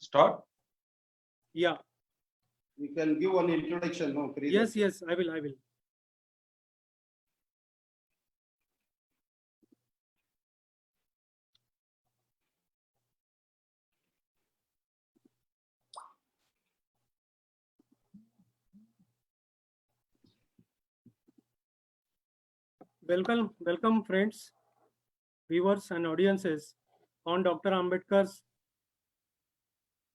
Start. Yeah. You can give one introduction, no? Yes, yes, I will. Welcome, friends, viewers, and audiences on Dr. Ambedkar's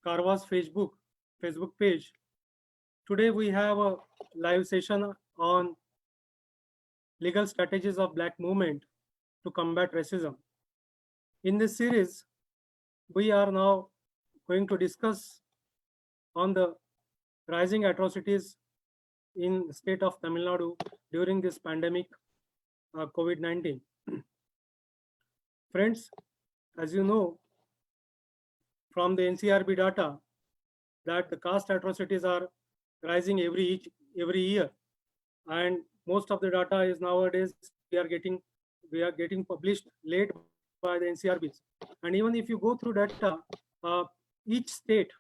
Karwa's Facebook page. Today we have a live session on legal strategies of Black movement to combat racism. In this series, we are now going to discuss on the rising atrocities in the state of Tamil Nadu during this pandemic, COVID-19. Friends, as you know from the NCRB data, that the caste atrocities are rising every year, and most of the data is nowadays we are getting published late by the NCRBs. And even if you go through data, each state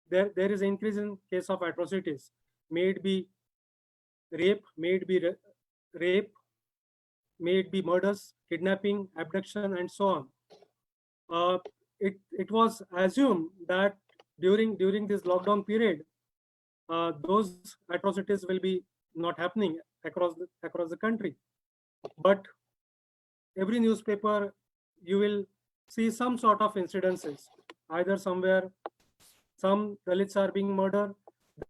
there is an increase in case of atrocities, may it be rape, may it be murders, kidnapping, abduction, and so on. It was assumed that during this lockdown period, those atrocities will be not happening across the country. But every newspaper you will see some sort of incidences. Either somewhere some Dalits are being murdered,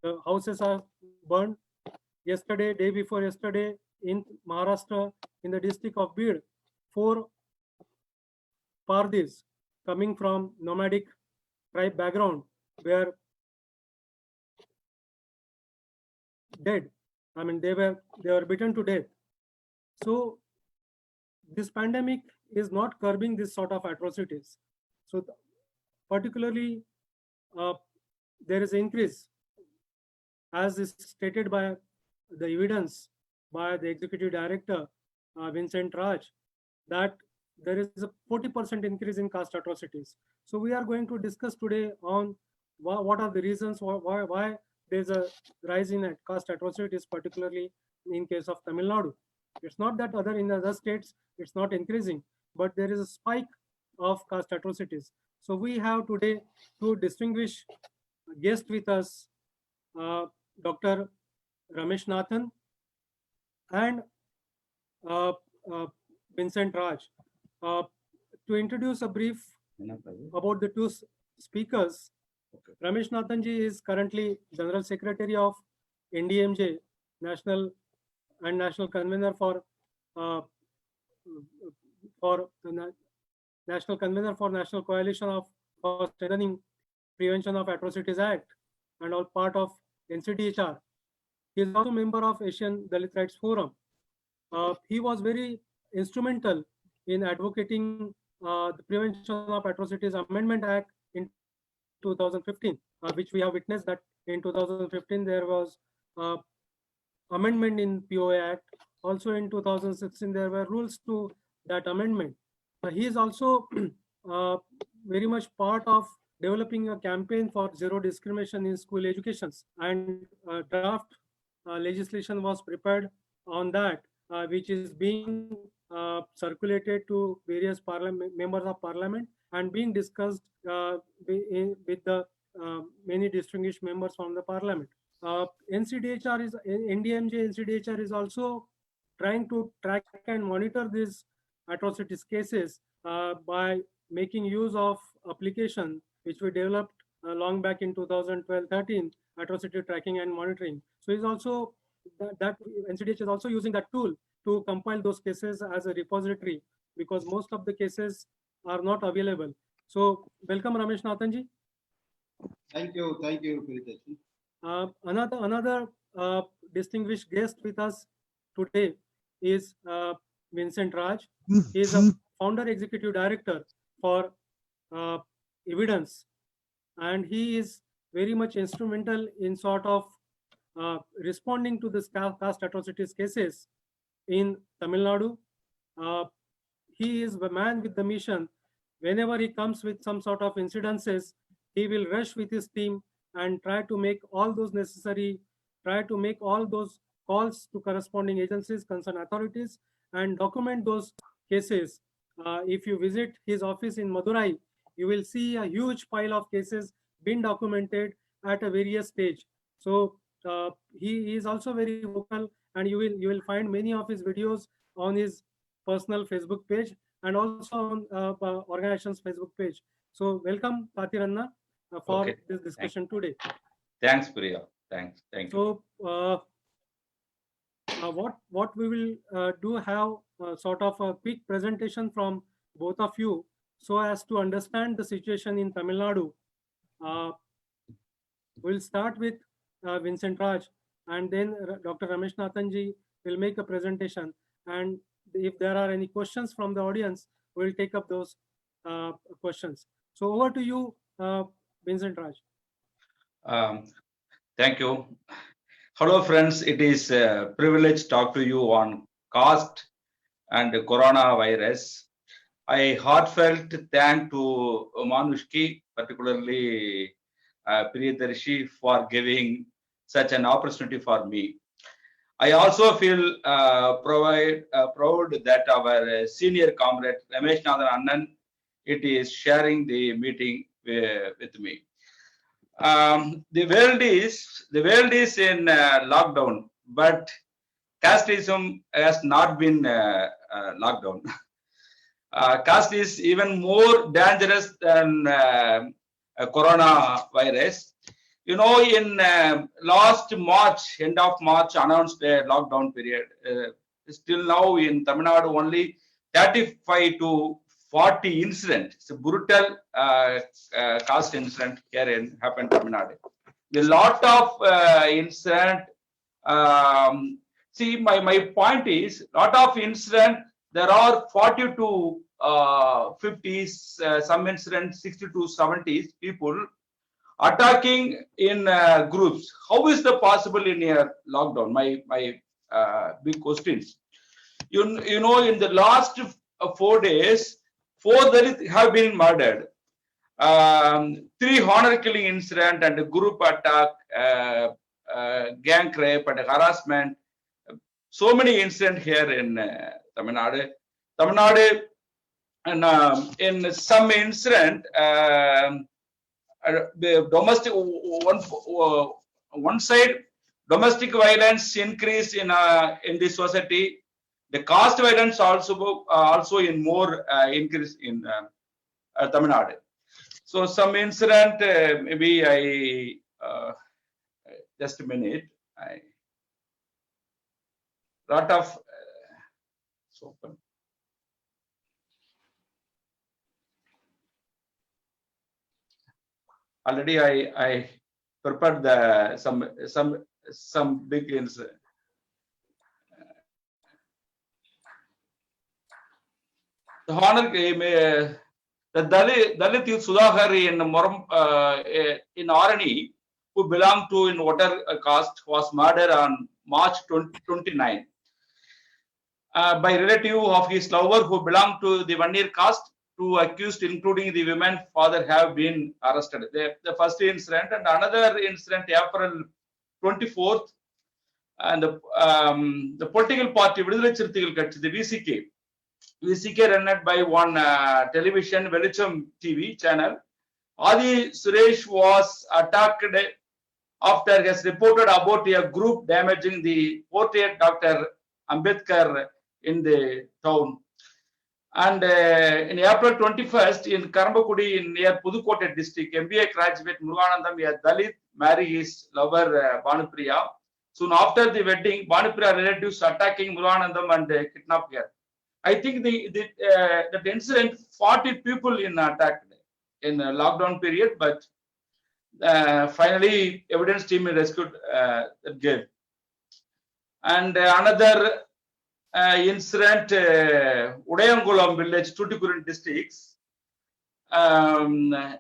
the houses are burned. Yesterday, day before yesterday, in Maharashtra, in the district of Bid, 4 Pardis coming from nomadic tribe background were dead. I mean, they were beaten to death. So this pandemic is not curbing this sort of atrocities. So particularly, there is an increase, as is stated by the evidence by the executive director, Vincent Raj, that there is a 40% increase in caste atrocities. So we are going to discuss today on what are the reasons why there's a rise in caste atrocities, particularly in case of Tamil Nadu. It's not that in other states it's not increasing, but there is a spike of caste atrocities. So we have today two distinguished guests with us, Dr. Ramesh Nathan and Vincent Raj. To introduce a brief about the two speakers, Ramesh Nathan ji is currently General Secretary of NDMJ, National Convener for National Convener for National Coalition for Strengthening Prevention of Atrocities Act, and all part of NCDHR. He is also a member of Asian Dalit Rights Forum. He was very instrumental in advocating the Prevention of Atrocities Amendment Act in 2015, which we have witnessed that in 2015 there was amendment in POA Act. Also in 2016 there were rules to that amendment. He is also very much part of developing a campaign for zero discrimination in school educations, and draft legislation was prepared on that, which is being circulated to various members of parliament and being discussed with the many distinguished members from the parliament. NCDHR is NDMJ. NCDHR is also trying to track and monitor these atrocities cases by making use of application which we developed long back in 2012-13, atrocity tracking and monitoring. So it's also that NCDH is also using that tool to compile those cases as a repository, because most of the cases are not available. So welcome, Ramesh Nathan ji. Thank you, Piritaji. Another distinguished guest with us today is Vincent Raj. He is a founder executive director for Evidence, and he is very much instrumental in sort of responding to this caste atrocities cases in Tamil Nadu. He is the man with the mission. Whenever he comes with some sort of incidences, he will rush with his team and try to make all those calls to corresponding agencies, concerned authorities, and document those cases. If you visit his office in Madurai, you will see a huge pile of cases being documented at a various stage. So he is also very vocal, and you will find many of his videos on his personal Facebook page and also on organization's Facebook page. So welcome, Patiranna, for this discussion today. Thanks, Priya. Thanks. Thank you. So what we will do have sort of a quick presentation from both of you, so as to understand the situation in Tamil Nadu. We'll start with Vincent Raj, and then Dr. Ramesh Nathanji will make a presentation. And if there are any questions from the audience, we'll take up those questions. So over to you, Vincent Raj. Thank you. Hello, friends. It is a privilege to talk to you on caste and coronavirus. I heartfelt thank to Manushki, particularly Priyadarshi, for giving such an opportunity for me. I also feel proud that our senior comrade Ramesh Nathan Annan is sharing the meeting with me. The world is in lockdown, but casteism has not been locked down. Caste is even more dangerous than coronavirus. You know, in last March, end of March, announced a lockdown period. Still now in Tamil Nadu, only 35 to 40 incident. It's a brutal caste incident here happened in Tamil Nadu. A lot of incident. See, my point is, lot of incident. There are 40 to 50s, some incidents 60 to 70s people attacking in groups. How is that possible in a lockdown? My big questions. You know, in the last 4 days, 4 Dalits have been murdered. 3 honor killing incident and a group attack, gang rape and harassment. So many incidents here in Tamil Nadu. Tamil Nadu, and in some incident, the domestic one side domestic violence increase in the society. The caste violence also in more increase in Tamil Nadu. So some incident, maybe I just a minute. Lot of open. Already I prepared the some big incident. The honor the Dalit Sudhakar in Arani, who belonged to in water caste, was murdered on March 29 by relative of his lover who belonged to the Vanir caste. 2 accused, including the women father, have been arrested. The first incident, and another incident April 24th, and the political party the VCK run by one television Velicham TV channel. Adi Suresh was attacked after he has reported about a group damaging the portrait Dr. Ambedkar in the town. And in April 21st, in Karambakudi, in near Pudukkottai district, MBA graduate Muruganandam, a Dalit, married his lover Bhanupriya. Soon after the wedding, Bhanupriya relatives attacking Muruganandam and kidnapped her. I think that incident, 40 people in attack in a lockdown period, but finally evidence team rescued that girl. And another incident, Udayangulam village, Tuticorin districts, Palanavesam,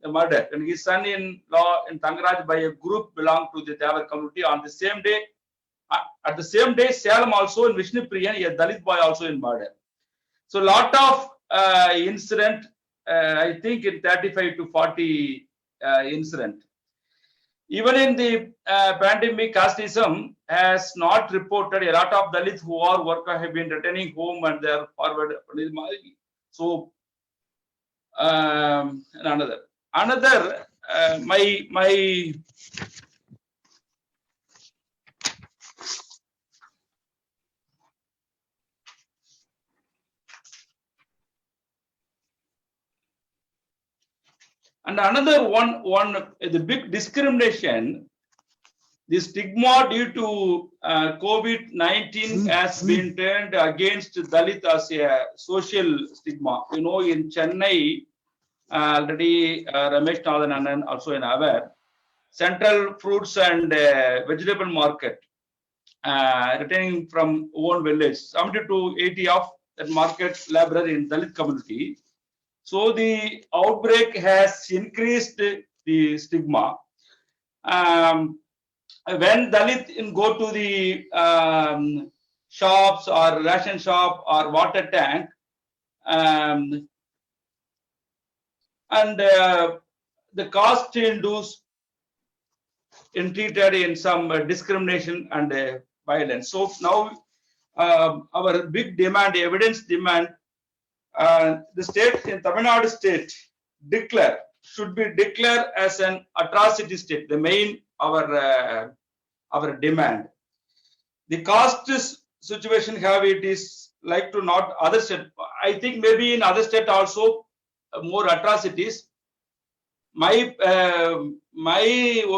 a murder, and his son-in-law in Tangaraj by a group belonged to the Devar community. On the same day, at the same day, Salem also in Vishnupriyan, a Dalit boy also in murder. So lot of incident I think in 35 to 40 incident. Even in the pandemic, casteism has not reported. A lot of Dalits who are worker have been returning home and they are forward. So another my and another one the big discrimination, the stigma due to COVID-19 has been turned against Dalit as a social stigma. You know, in Chennai, already Ramesh Nathan Anand also in aware, Central Fruits and Vegetable Market, returning from own village, 70 to 80 of that market library in Dalit community. So the outbreak has increased the stigma. When Dalit go to the shops or ration shop or water tank, and the cost induced in treated in some discrimination and violence. So now our big demand, evidence demand, the state in Tamil Nadu state should be declared as an atrocity state. The main our demand. The cost situation have it is like to not other state. I think maybe in other state also more atrocities. My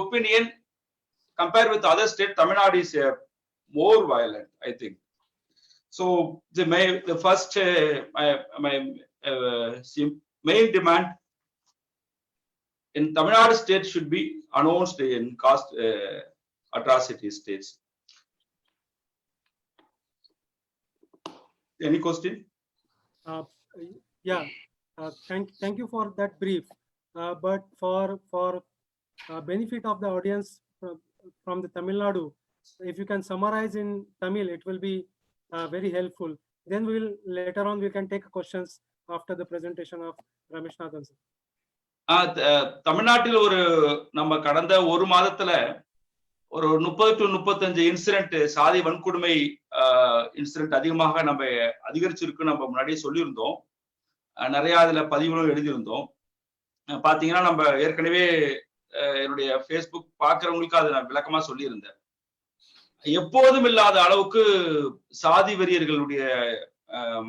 opinion, compared with other state, Tamil Nadu is more violent, I think. So the first main demand in Tamil Nadu state should be announced in cost atrocity states. Any question? Yeah, thank you for that brief. But for benefit of the audience from the Tamil Nadu, if you can summarize in Tamil, it will be very helpful. Then later on we can take questions after the presentation of Ramesh Nathan sir. தமிழ்நாட்டில் ஒரு நம்ம கடந்த ஒரு மாதத்துல ஒரு 30 to 35 incident சாதி வன்கொடுமை incident அதிகமாக நம்ம அதிகரிச்சிருக்கு. நம்ம முன்னாடியே சொல்லியிருந்தோம், நிறைய அதுல பதிவுகளும் எழுதியிருந்தோம். பாத்தீங்கன்னா நம்ம ஏற்கனவே என்னுடைய ஃபேஸ்புக் பாக்குறவங்களுக்கு அதை நான் விளக்கமா சொல்லியிருந்தேன். எப்போதும் இல்லாத அளவுக்கு சாதி வெறியர்களுடைய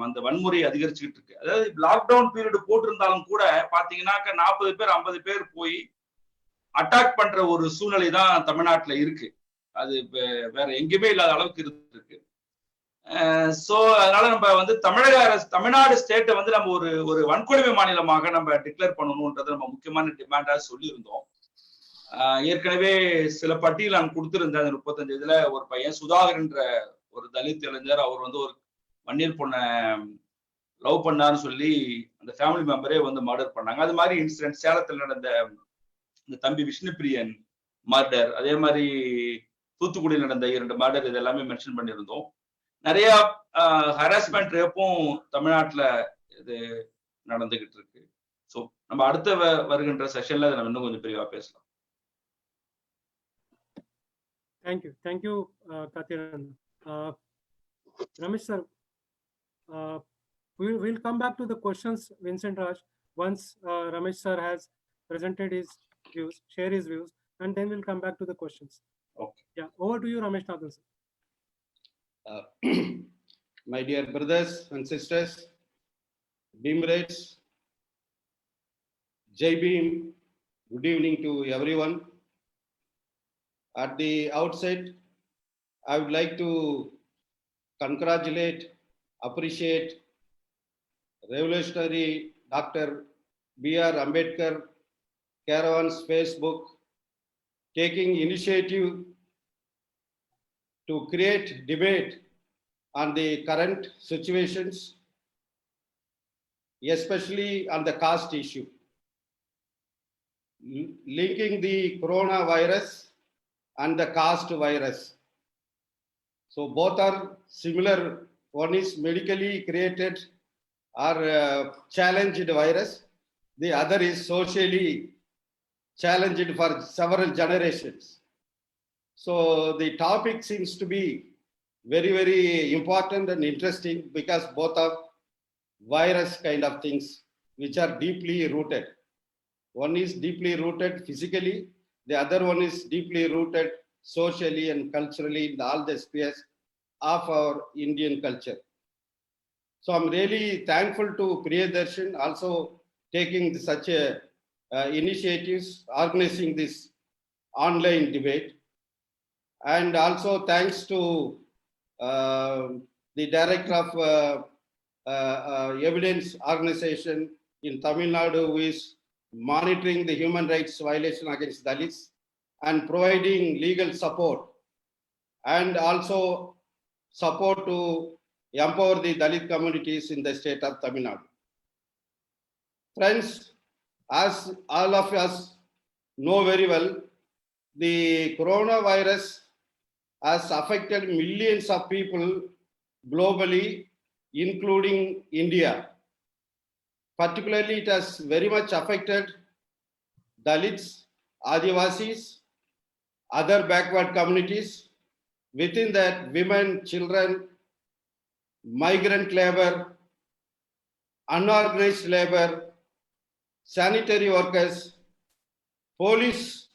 அந்த வன்முறை அதிகரிச்சுக்கிட்டு இருக்கு. அதாவது லாக்டவுன் பீரியட் போட்டிருந்தாலும் கூட பாத்தீங்கன்னாக்க 40 பேர் 50 பேர் போய் அட்டாக் பண்ற ஒரு சூழ்நிலை தான் தமிழ்நாட்டுல இருக்கு. அது வேற எங்கேயுமே இல்லாத அளவுக்கு இருக்கு. சோ அதனால நம்ம வந்து தமிழ்நாடு ஸ்டேட்டை வந்து நம்ம ஒரு வன்கொடுமை மாநிலமாக நம்ம டிக்ளேர் பண்ணணும்ன்றது நம்ம முக்கியமான டிமாண்டா சொல்லியிருந்தோம். ஏற்கனவே சில பட்டியல் நான் கொடுத்திருந்தேன். அந்த 35 இதுல ஒரு பையன் சுதாகர் என்ற ஒரு தலித் இளைஞர், அவர் வந்து ஒரு வன்னியர் பொண்ணை லவ் பண்ணான்னு சொல்லி அந்த ஃபேமிலி மெம்பரே வந்து மர்டர் பண்ணாங்க. அது மாதிரி இன்சிடென்ட் சேலத்தில் நடந்த இந்த தம்பி விஷ்ணுபிரியன் மர்டர், அதே மாதிரி தூத்துக்குடியில் நடந்த 2 மர்டர், இது எல்லாமே மென்ஷன் பண்ணியிருந்தோம். நிறைய ஹராஸ்மெண்ட் ரேப்பும் தமிழ்நாட்டுல இது நடந்துகிட்டு இருக்கு. ஸோ நம்ம அடுத்த வருகின்ற செஷன்ல நம்ம இன்னும் கொஞ்சம் பெரியவா பேசலாம். Thank you, Kathiran. Ramesh sir, we'll come back to the questions, Vincent Raj, once Ramesh sir has presented his views, share his views, and then we'll come back to the questions. Okay. Yeah, over to you, Ramesh Nathan sir. My dear brothers and sisters, Beamrates, Jai Bhim, good evening to everyone. At the outset, I would like to congratulate, appreciate revolutionary Dr. B.R. Ambedkar Caravan's Facebook taking initiative to create debate on the current situations, especially on the caste issue, linking the coronavirus and the caste virus. So both are similar. One is medically created or challenged virus, The other is socially challenged for several generations. So the topic seems to be very, very important and interesting because both are virus kind of things which are deeply rooted. One is deeply rooted physically, the other one is deeply rooted socially and culturally in all the spheres of our Indian culture. So I'm really thankful to Priyadarshan also taking such a initiatives, organizing this online debate. And also thanks to the director of evidence organization in Tamil Nadu who is monitoring the human rights violation against Dalits and providing legal support and also support to empower the Dalit communities in the state of Tamil Nadu. Friends, as all of us know very well, the coronavirus has affected millions of people globally, including India. Particularly, it has very much affected Dalits, Adivasis, other backward communities. Within that, women, children, migrant labor, unorganized labor, sanitary workers, police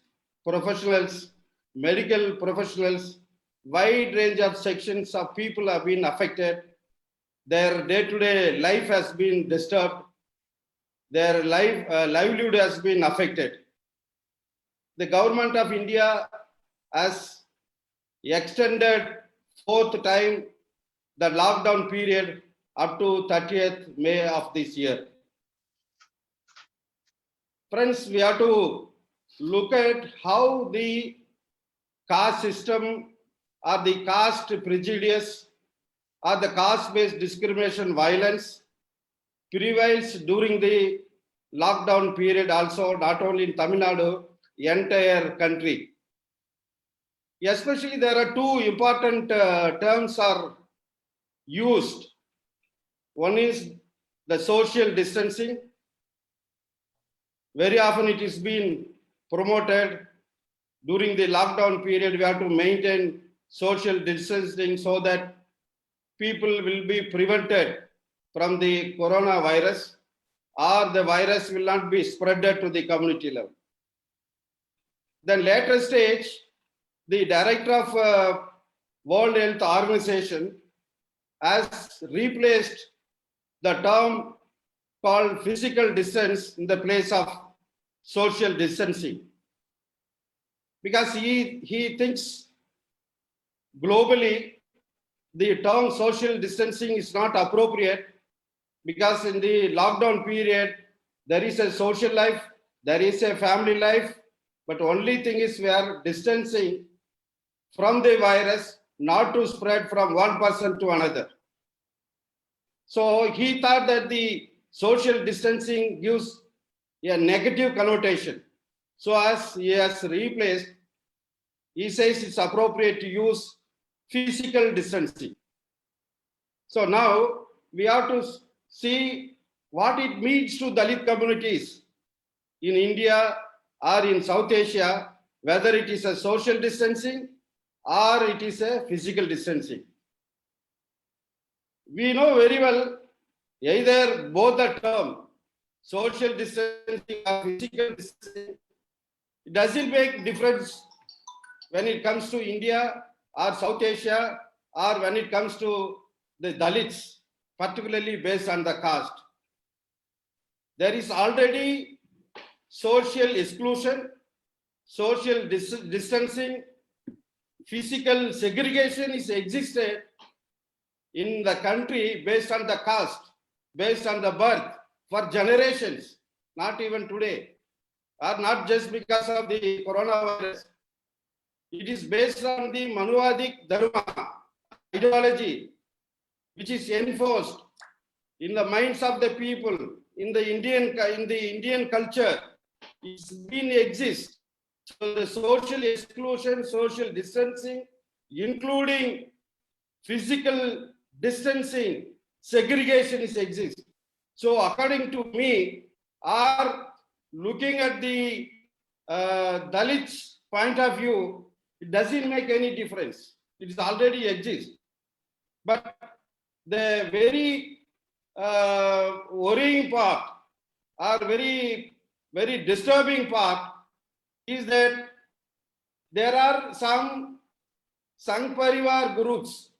professionals, medical professionals, wide range of sections of people have been affected. Their day-to-day life has been disturbed. Their livelihood has been affected. The government of India has extended fourth time the lockdown period up to 30th May of this year. Friends, we have to look at how the caste system or the caste prejudice or the caste-based discrimination violence prevails during the lockdown period also, not only in Tamil Nadu, entire country. Especially there are two important terms are used. One is the social distancing. Very often it is being promoted during the lockdown period. We have to maintain social distancing so that people will be prevented from the coronavirus or the virus will not be spread to the community level. Then later stage, the director of World Health Organization has replaced the term called physical distance in the place of social distancing. Because he thinks globally the term social distancing is not appropriate because in the lockdown period, there is a social life, there is a family life, but only thing is we are distancing from the virus not to spread from one person to another. So he thought that the social distancing gives a negative connotation. So as he has replaced, he says it's appropriate to use physical distancing. So now we have to see what it means to Dalit communities in India or in South Asia, whether it is a social distancing or it is a physical distancing. We know very well either both the term social distancing or physical distancing, it doesn't make difference when it comes to India or South Asia or when it comes to the Dalits, particularly based on the caste. There is already social exclusion, social distancing, physical segregation is existed in the country based on the caste, based on the birth for generations, not even today, or not just because of the coronavirus. It is based on the Manuvadik Dharma ideology, which is enforced in the minds of the people, in the Indian culture. It's been exist. So the social exclusion, social distancing, including physical distancing, segregation is exist. So according to me, or looking at the Dalits point of view, it doesn't make any difference. It is already exists. But the very worrying part or very, very disturbing part is that there are some Sangh Parivar groups,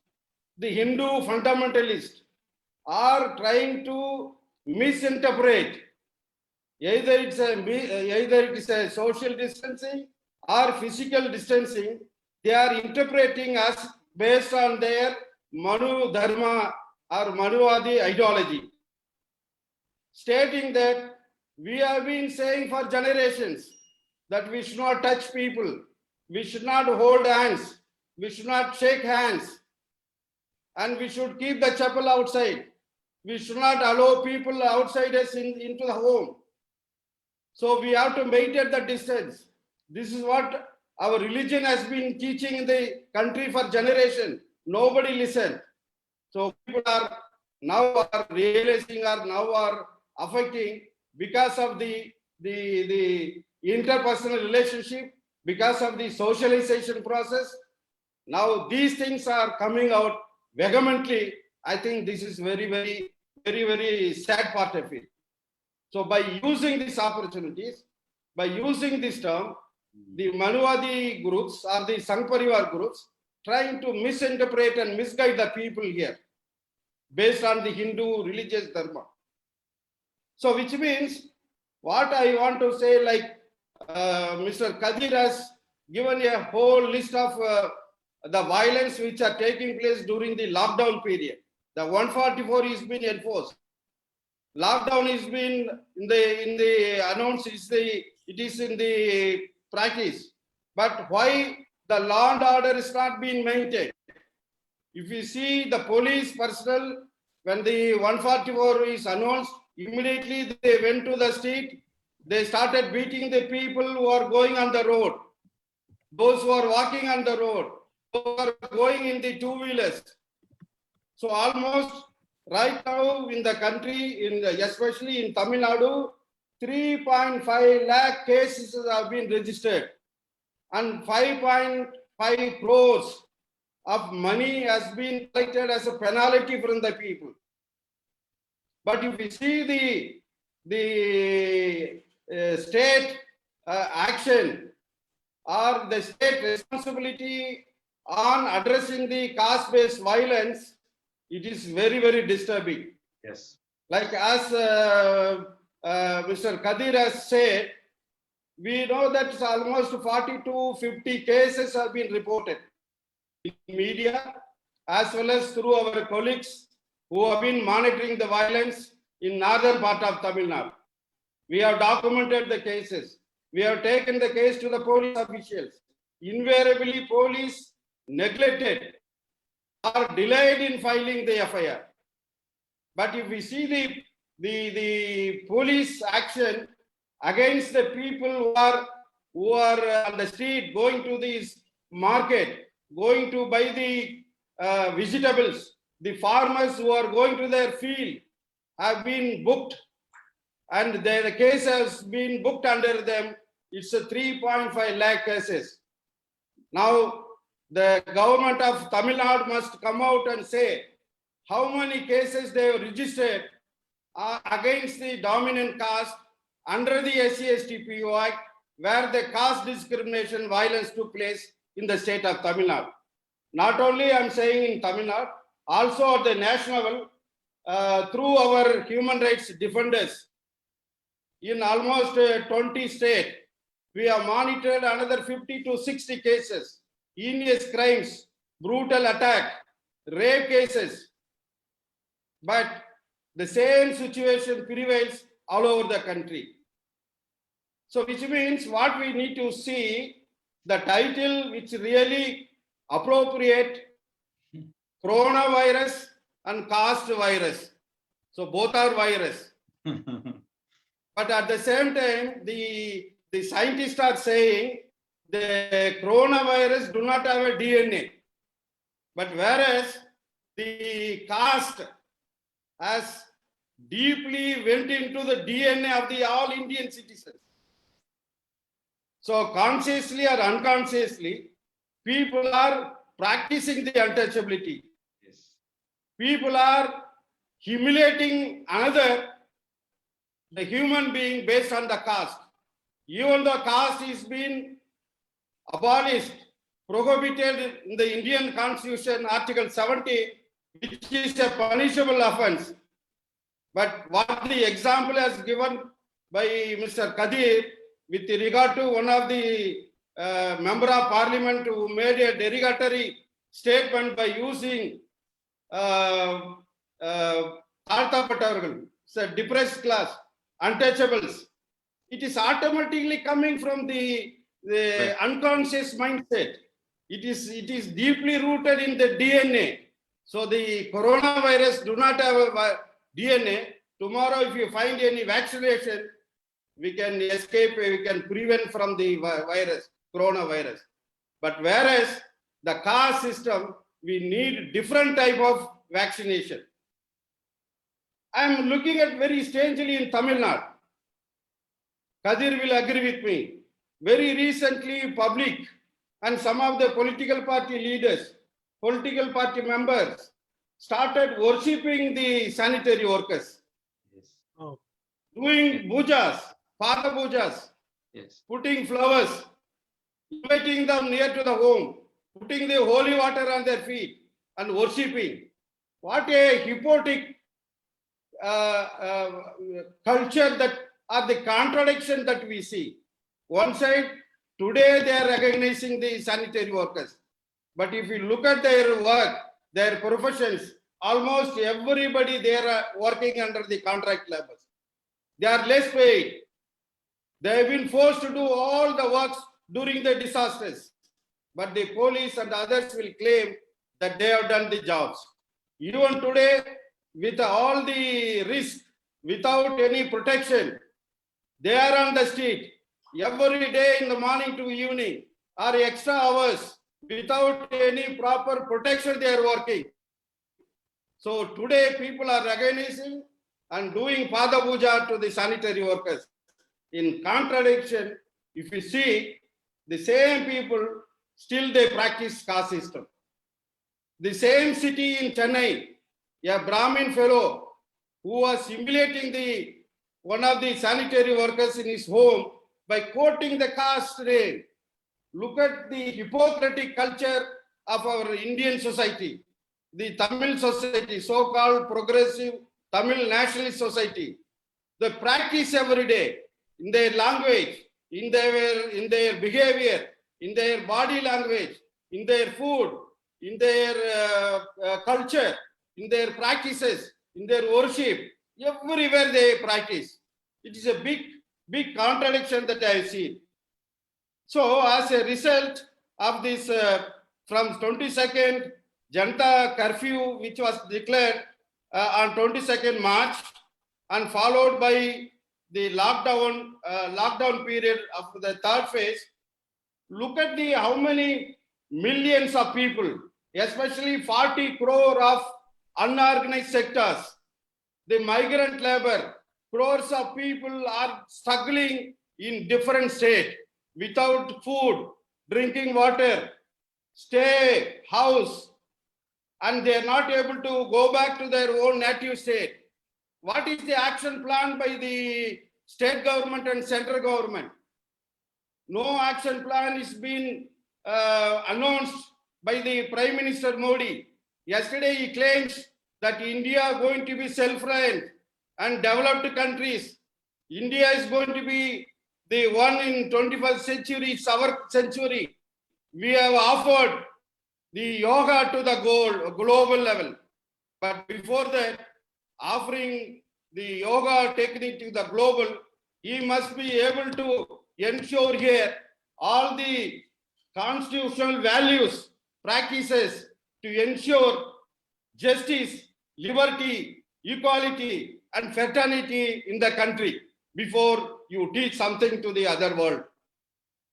the Hindu fundamentalists, are trying to misinterpret either it is a social distancing or physical distancing. They are interpreting us based on their Manu Dharma or Manuwadi ideology, stating that we have been saying for generations that we should not touch people, we should not hold hands, we should not shake hands, and we should keep the chapel outside. We should not allow people outside us into the home. So we have to maintain the distance. This is what our religion has been teaching in the country for generations. Nobody listened. So people are now realizing or now are affecting because of the interpersonal relationship, because of the socialization process. Now these things are coming out vehemently. I think this is very sad part of it. So by using these opportunities, by using this term, the Manuwadi groups or the Sangh Parivar groups trying to misinterpret and misguide the people here based on the Hindu religious dharma. So which means what I want to say, like Mr. Kadir has given a whole list of the violence which are taking place during the lockdown period. The 144 is being enforced. Lockdown is been in the announced, it is in the practice. But why the law and order is not being maintained? If you see the police personnel, when the 144 is announced, immediately they went to the street, they started beating the people who are going on the road, those who are walking on the road, those who are going in the two-wheelers. So almost right now in the country, especially in Tamil Nadu, 3.5 lakh cases have been registered and 5.5 crores of money has been collected as a penalty from the people. But if you see the state action or the state responsibility on addressing the caste-based violence, it is very disturbing. Yes. Like as Mr. Kadir has said, we know that almost 40 to 50 cases have been reported in media as well as through our colleagues who have been monitoring the violence in northern part of Tamil Nadu. We have documented the cases. We have taken the case to the police officials. Invariably, police neglected or delayed in filing the FIR. But if we see the police action against the people who are on the street, going to this market, going to buy the vegetables, the farmers who are going to their field have been booked, and the case has been booked under them. It's a 3.5 lakh cases. Now, the government of Tamil Nadu must come out and say how many cases they have registered against the dominant caste under the SC/ST PO Act, where the caste discrimination violence took place in the state of Tamil Nadu. Not only I'm saying in Tamil Nadu, also at the national level, through our human rights defenders in almost 20 states, we have monitored another 50 to 60 cases, heinous crimes, brutal attack, rape cases. But the same situation prevails all over the country. So which means what we need to see, the title which really appropriate, coronavirus and caste virus. So both are virus. But at the same time, the scientists are saying the coronavirus do not have a DNA. But whereas the caste has deeply went into the DNA of the all Indian citizens. So consciously or unconsciously, people are practicing the untouchability. Yes. People are humiliating another, the human being, based on the caste. Even though caste is been abolished, prohibited in the Indian Constitution, Article 70, which is a punishable offense. But what the example has given by Mr. Kadir with regard to one of the member of parliament who made a derogatory statement by using it's a depressed class, untouchables. It is automatically coming from the Right. unconscious mindset. It is deeply rooted in the DNA. So the coronavirus do not have a DNA. Tomorrow, if you find any vaccination, we can escape, we can prevent from the virus, coronavirus. But whereas the caste system, we need different type of vaccination. I am looking at very strangely in Tamil Nadu. Kadir will agree with me. Very recently, public and some of the political party leaders, political party members started worshipping the sanitary workers, Yes. Oh, doing pujas, father pujas, Yes. putting flowers, inviting them near to the home, putting the holy water on their feet and worshipping. What a hypocritic culture that are the contradiction that we see. One side, today they are recognizing the sanitary workers. But if you look at their work, their professions, almost everybody they are working under the contract labors. They are less paid. They have been forced to do all the works during the disasters. But the police and others will claim that they have done the jobs. Even today, with all the risk, without any protection, they are on the street every day in the morning to evening or extra hours without any proper protection they are working. So today people are recognizing and doing Pada Puja to the sanitary workers. In contradiction, if you see, the same people still they practice caste system. The same city in Chennai, a Brahmin fellow who was humiliating the one of the sanitary workers in his home by quoting the caste name. Look at the hypocritic culture of our Indian society, the Tamil society, so-called progressive Tamil nationalist society. They practice every day in their language, in their behavior, in their body language, in their food, in their culture, in their practices, in their worship. Everywhere they practice. It is a big contradiction that I have seen. So as a result of this, from 22nd Janta curfew, which was declared on 22nd March and followed by the lockdown period of the third phase, look at how many millions of people, especially 40 crore of unorganized sectors, the migrant labor, crores of people are struggling in different states without food, drinking water, stay, house, and they are not able to go back to their own native state. What is the action plan by the state government and central government? No action plan is being announced by the Prime Minister Modi. Yesterday he claims that India is going to be self-reliant and developed countries. India is going to be the one in 21st century, it's our century. We have offered the yoga to the global level. But before that, offering the yoga technique to the global, he must be able to ensure here all the constitutional values, practices to ensure justice, liberty, equality, and fraternity in the country before you teach something to the other world.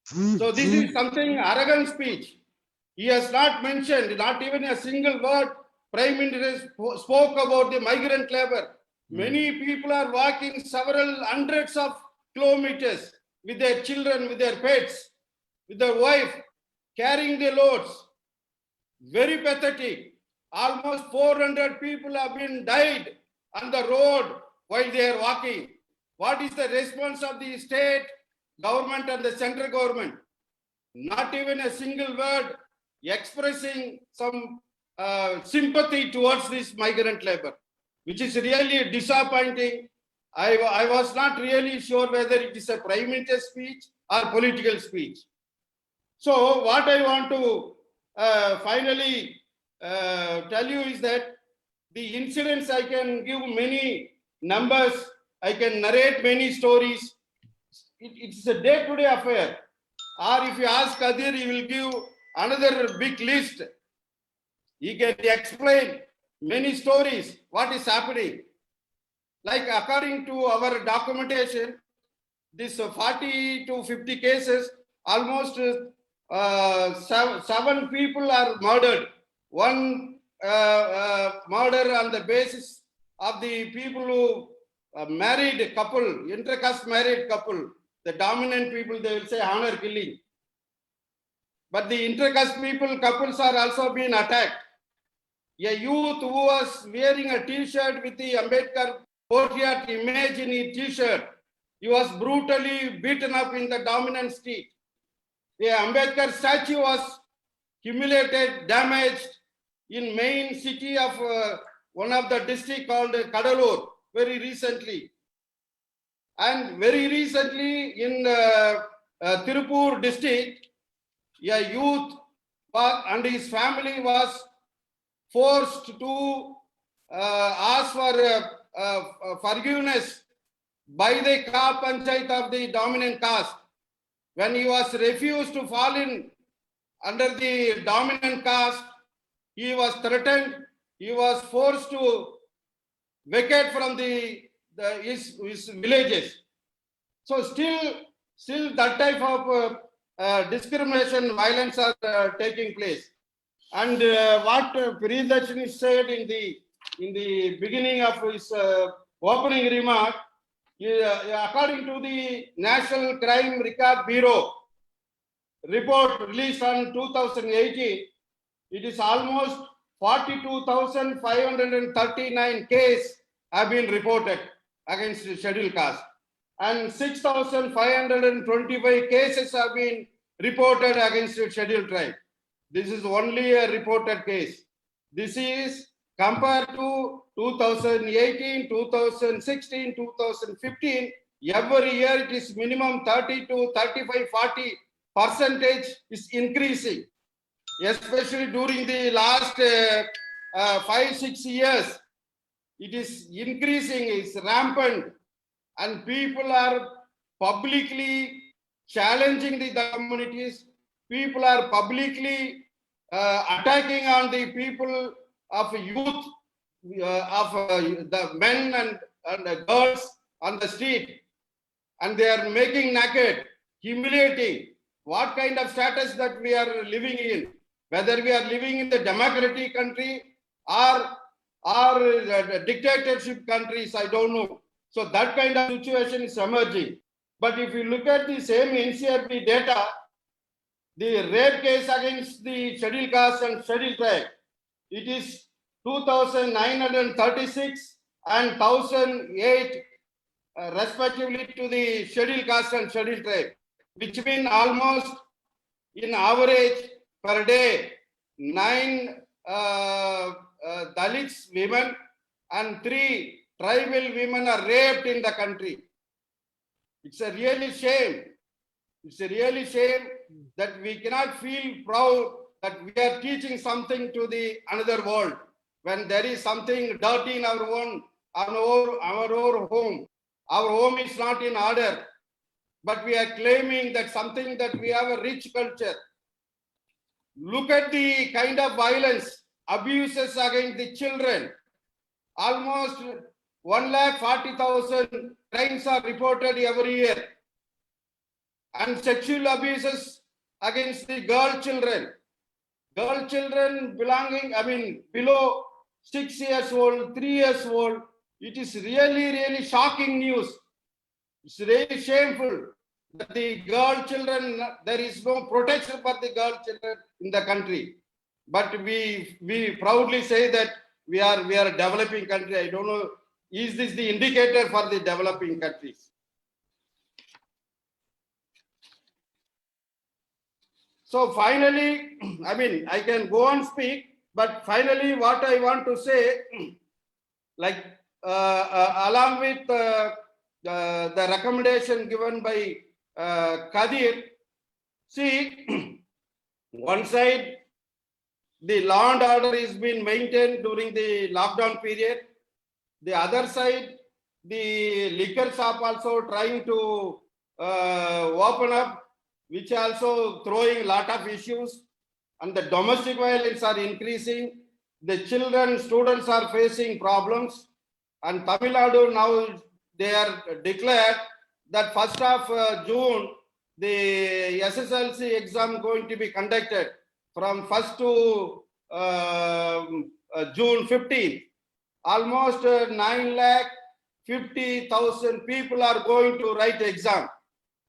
So this is something arrogant speech. He has not mentioned, not even a single word. Prime Minister spoke about the migrant labor. Many people are walking several hundreds of kilometers with their children, with their pets, with their wife, carrying the loads. Very pathetic. Almost 400 people have been died on the road while they are walking. What is the response of the state government and the central government? Not even a single word expressing some sympathy towards this migrant labor, which is really disappointing. I was not really sure whether it is a prime minister's speech or political speech. So what I want to finally tell you is that the incidents, I can give many numbers, I can narrate many stories. It's a day-to-day affair. Or if you ask Kadir, he will give another big list. He can explain many stories, what is happening. Like according to our documentation, this 40 to 50 cases, almost 7 people are murdered. One murder on the basis of the people who married couple, intercaste married couple. The dominant people, they will say honor killing. But the intercaste people, couples are also being attacked. A youth who was wearing a t-shirt with the Ambedkar portrait image in his t-shirt, he was brutally beaten up in the dominant street. The Ambedkar statue was humiliated, damaged in main city of one of the district called Kadalur very recently. And very recently in Tirupur district, a youth and his family was forced to ask for forgiveness by the Ka Panchayat of the dominant caste. When he was refused to fall in under the dominant caste, he was threatened, he was forced to vacate from his villages. So still that type of discrimination, violence are taking place. And what Priyadarshini said in the beginning of his opening remark, according to the National Crime Record Bureau report released on 2018, it is almost 42,539 cases have been reported against the scheduled caste, and 6,525 cases have been reported against the scheduled tribe. This is only a reported case. This is compared to 2018, 2016, 2015. Every year it is minimum 30 to 35, 40% is increasing, especially during the last 5-6 years. It is increasing, it's rampant, and people are publicly challenging the communities. People are publicly attacking on the people of youth, of the men and the girls on the street, and they are making naked, humiliating. What kind of status that we are living in? Whether we are living in the democratic country or dictatorship countries, I don't know. So that kind of situation is emerging. But if you look at the same NCRB data, the rape case against the scheduled caste and scheduled tribe, it is 2,936 and 1,008 respectively to the scheduled caste and scheduled tribe, which means almost in average per day 9 Dalits women and 3 tribal women are raped in the country. It's a really shame. It's a really shame that we cannot feel proud that we are teaching something to the another world when there is something dirty in our own home. Our home is not in order, but we are claiming that something that we have a rich culture. Look at the kind of violence, abuses against the children. Almost 140,000 crimes are reported every year. And sexual abuses against the girl children. Girl children below 6 years old, 3 years old, It is really, really shocking news. It's really shameful that the girl children, there is no protection for the girl children in the country. But we proudly say that we are a developing country. I don't know, is this the indicator for the developing countries? So finally, I mean, I can go and speak, but finally what I want to say, like along with the recommendation given by Kadir, see, one side, the law and order is being maintained during the lockdown period. The other side, the liquor shop also trying to open up, which also throwing a lot of issues, and the domestic violence are increasing. The children, students are facing problems, and Tamil Nadu now they are declared that 1st of June, the SSLC exam going to be conducted from 1st to June 15th. Almost 9,50,000 people are going to write the exam.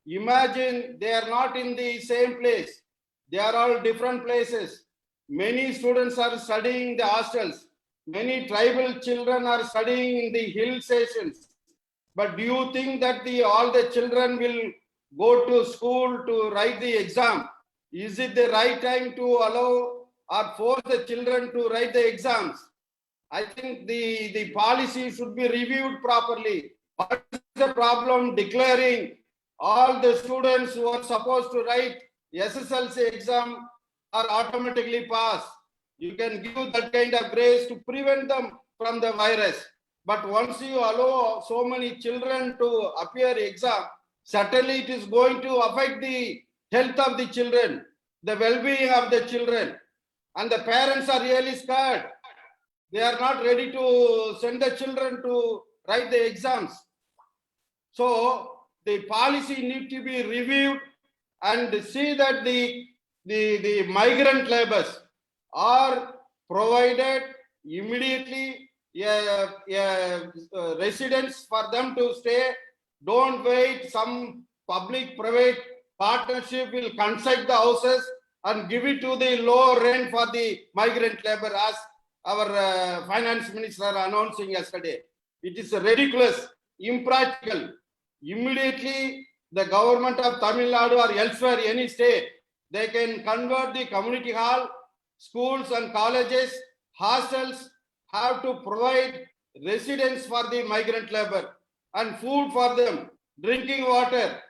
Imagine they are not in the same place. They are all different places. Many students are studying in the hostels. Many tribal children are studying in the hill stations. But do you think that all the children will go to school to write the exam? Is it the right time to allow or force the children to write the exams? I think the policy should be reviewed properly. What is the problem declaring all the students who are supposed to write SSLC exam are automatically passed? You can give that kind of grace to prevent them from the virus. But once you allow so many children to appear exam, certainly it is going to affect the health of the children, the well-being of the children. And the parents are really scared. They are not ready to send the children to write the exams. So the policy need to be reviewed and see that the migrant laborers are provided immediately residence for them to stay. Don't wait. Some public-private partnership will construct the houses and give it to the low rent for the migrant labor, as our finance minister announcing yesterday. It is ridiculous, impractical. Immediately, the government of Tamil Nadu or elsewhere, any state, they can convert the community hall, schools and colleges, hostels, have to provide residence for the migrant labor and food for them, drinking water.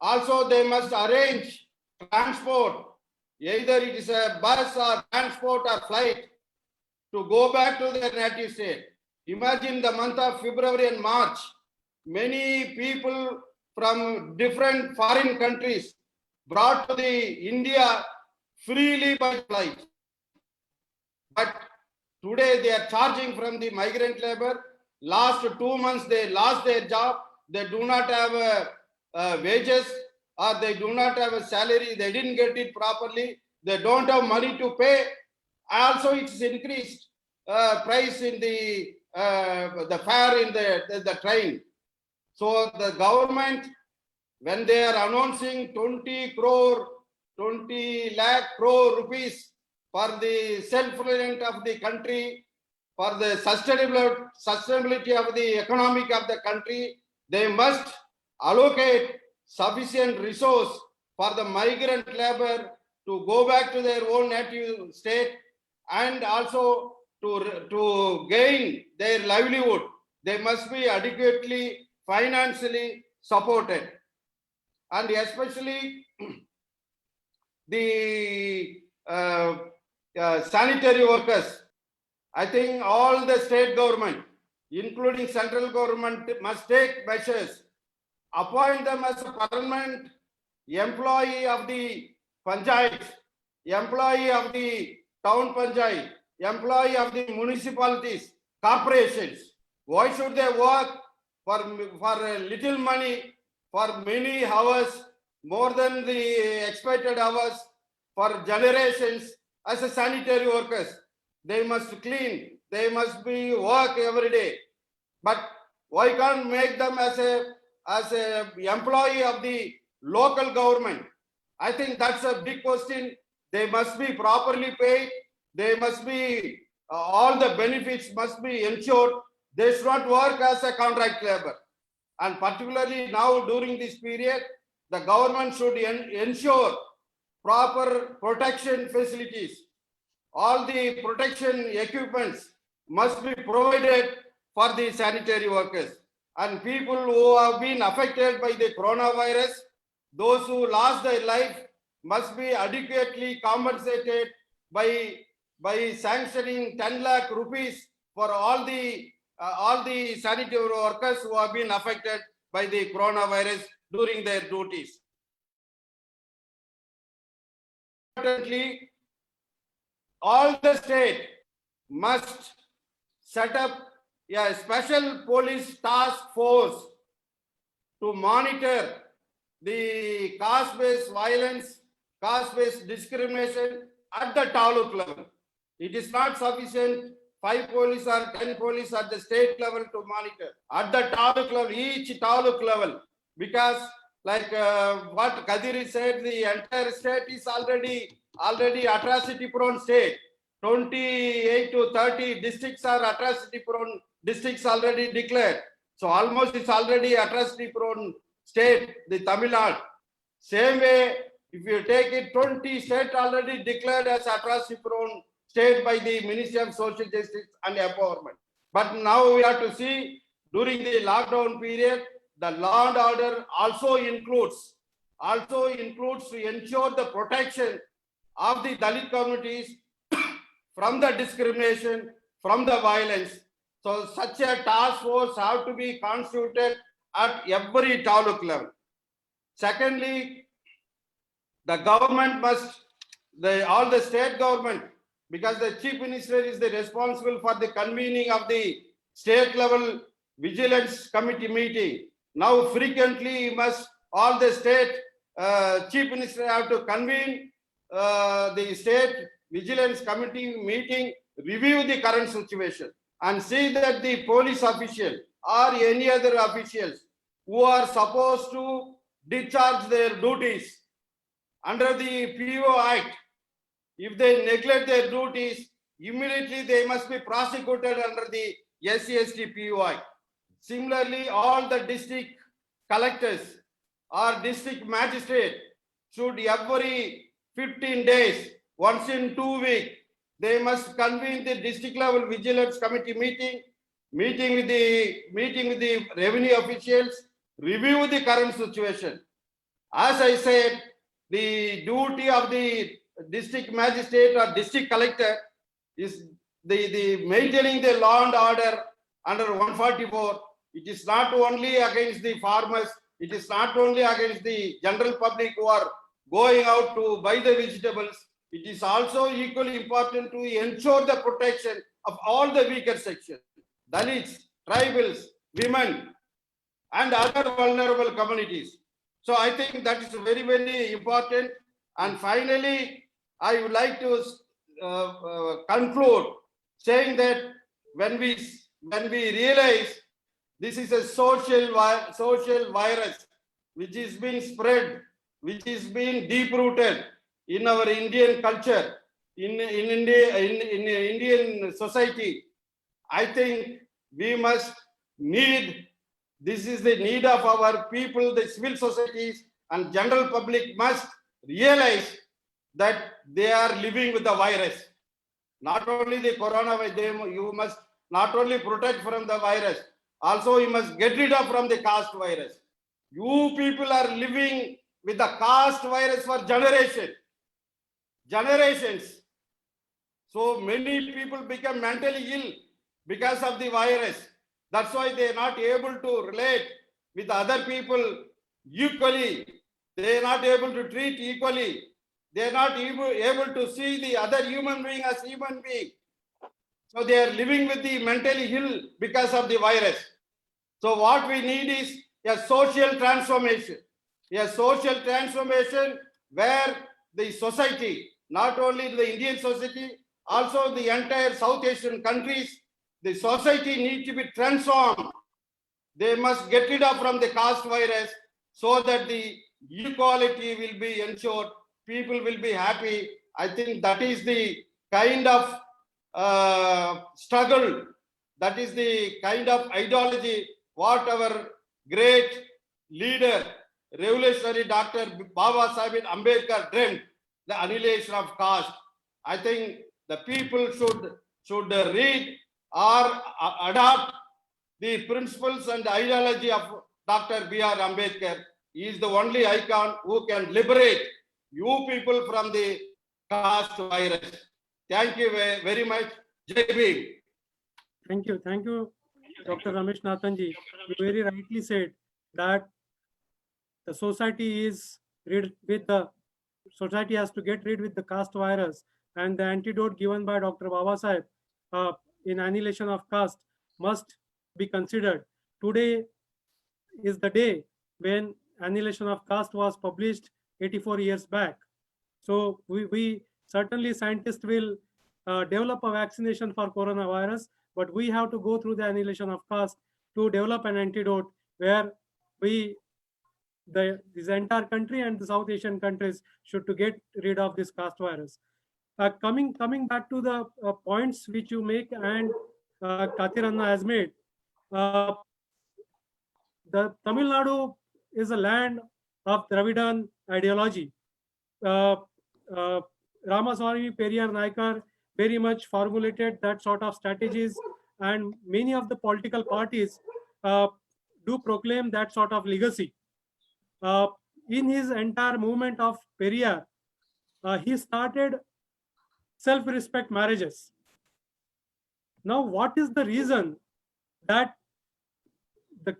Also, they must arrange transport, either it is a bus or transport or flight, to go back to their native state. Imagine the month of February and March, many people from different foreign countries brought to the India freely by flight. But today they are charging from the migrant labor. Last 2 months they lost their job. They do not have wages, or they do not have a salary. They didn't get it properly. They don't have money to pay. Also, it's increased price in the fare in the train. So the government, when they are announcing 20 lakh crore rupees for the self-reliance of the country, for the sustainability of the economic of the country, they must allocate sufficient resource for the migrant labor to go back to their own native state, and also to gain their livelihood. They must be adequately financially supported. And especially the sanitary workers. I think all the state government, including central government, must take measures, appoint them as a permanent employee of the panchayat, employee of the town panchayat, employee of the municipalities, corporations. Why should they work for little money, for many hours, more than the expected hours, for generations as a sanitary workers? They must clean, they must be work every day. But why can't make them as a employee of the local government? I think that's a big question. They must be properly paid. They must be all the benefits must be ensured. They should not work as a contract labor. And particularly now during this period, the government should ensure proper protection facilities. All the protection equipments must be provided for the sanitary workers. And people who have been affected by the coronavirus, those who lost their life must be adequately compensated by sanctioning 10 lakh rupees for all the sanitary workers who have been affected by the coronavirus during their duties. Importantly, all the state must set up a special police task force to monitor the caste-based violence, caste-based discrimination at the taluk level. It is not sufficient 5 police or 10 police at the state level to monitor. At the taluk level, each taluk level, because like what Kadiri said, the entire state is already atrocity prone state. 28 to 30 districts are atrocity prone districts already declared. So almost it's already atrocity prone state, the Tamil Nadu. Same way, if you take it, 20 states already declared as atrocity prone state by the Ministry of Social Justice and Empowerment. But now we have to see during the lockdown period, the law and order also includes to ensure the protection of the Dalit communities from the discrimination, from the violence. So such a task force have to be constituted at every taluk level. Secondly, the government must, all the state government, because the chief minister is the responsible for the convening of the state level vigilance committee meeting. Now frequently all the state chief minister have to convene the state vigilance committee meeting, review the current situation and see that the police official or any other officials who are supposed to discharge their duties under the PO Act, if they neglect their duties, immediately they must be prosecuted under the SC/ST PO Act. Similarly, all the district collectors or district magistrate should every 15 days, once in 2 weeks, they must convene the district level vigilance committee meeting with the revenue officials, review the current situation. As I said, the duty of the district magistrate or district collector is the maintaining the law and order under 144. It is not only against the farmers, it is not only against the general public who are going out to buy the vegetables. It is also equally important to ensure the protection of all the weaker sections, Dalits, tribals, women, and other vulnerable communities. So I think that is very, very important. And finally, I would like to conclude saying that when we realize this is a social virus which is being spread, which is being deep-rooted in our Indian culture, in Indian society, I think we must this is the need of our people, the civil societies and general public must realize that they are living with the virus. Not only the coronavirus, you must not only protect from the virus, also you must get rid of from the caste virus. You people are living with the caste virus for generations. So many people become mentally ill because of the virus. That's why they are not able to relate with other people equally. They are not able to treat equally. They are not able to see the other human being as human being. So they are living with the mentally ill because of the virus. So what we need is a social transformation. A social transformation where the society, not only the Indian society, also the entire South Asian countries the society needs to be transformed. They must get rid of from the caste virus so that the equality will be ensured. People will be happy. I think that is the kind of struggle. That is the kind of ideology what our great leader, revolutionary Dr. Baba Sahib Ambedkar dreamt, the annihilation of caste. I think the people should read or adopt the principles and ideology of Dr. B.R. Ambedkar. He is the only icon who can liberate you people from the caste virus. Thank you very much. Jai Bhim. Thank you, Dr. Ramesh Nathanji. You very rightly said that the society has to get rid with the caste virus, and the antidote given by Dr. Baba Sahib in annihilation of caste must be considered. Today is the day when annihilation of caste was published 84 years back. So we certainly, scientists will develop a vaccination for coronavirus, but we have to go through the annihilation of caste to develop an antidote where this entire country and the South Asian countries should to get rid of this caste virus. Coming back to the points which you make and Kathiranna has made, the Tamil Nadu is a land of Dravidian ideology. Ramaswamy Periyar Naikar very much formulated that sort of strategies, and many of the political parties do proclaim that sort of legacy. In his entire movement of Periyar, he started self-respect marriages. Now, what is the reason that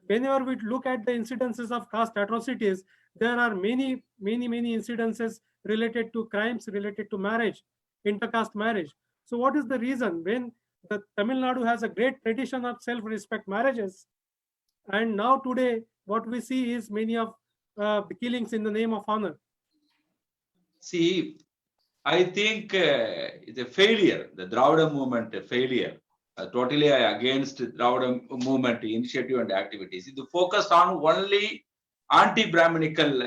whenever we look at the incidences of caste atrocities, there are many incidences related to crimes related to marriage, intercaste marriage. So what is the reason when the Tamil Nadu has a great tradition of self-respect marriages, and now today what we see is many of the killings in the name of honor? See, I think the failure, the Dravida movement failure, totally against Dravida movement initiative and activities. It focused on only anti-Brahminical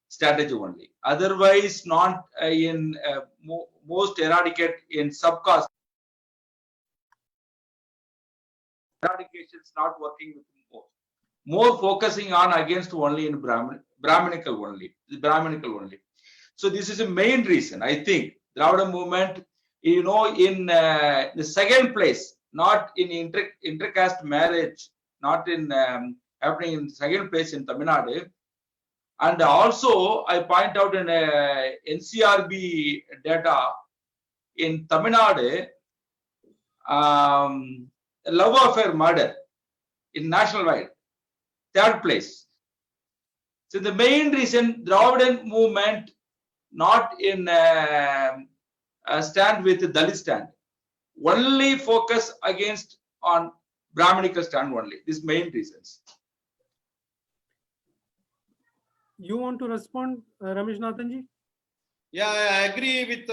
strategy only. Otherwise, not in most eradicate in subcaste. Eradication is not working with more focusing on against only in Brahminical only. So this is the main reason. I think Dravida movement, in the second place, not in intercaste marriage, not in happening in second place in Tamil Nadu. And also, I point out in NCRB data in Tamil Nadu, love affair murder in national wide, third place. So the main reason Dravidian movement not in stand with the Dalit stand, only focus against on Brahminical stand only. These main reasons. You want to respond, Ramesh Nathanji? Yeah, I agree with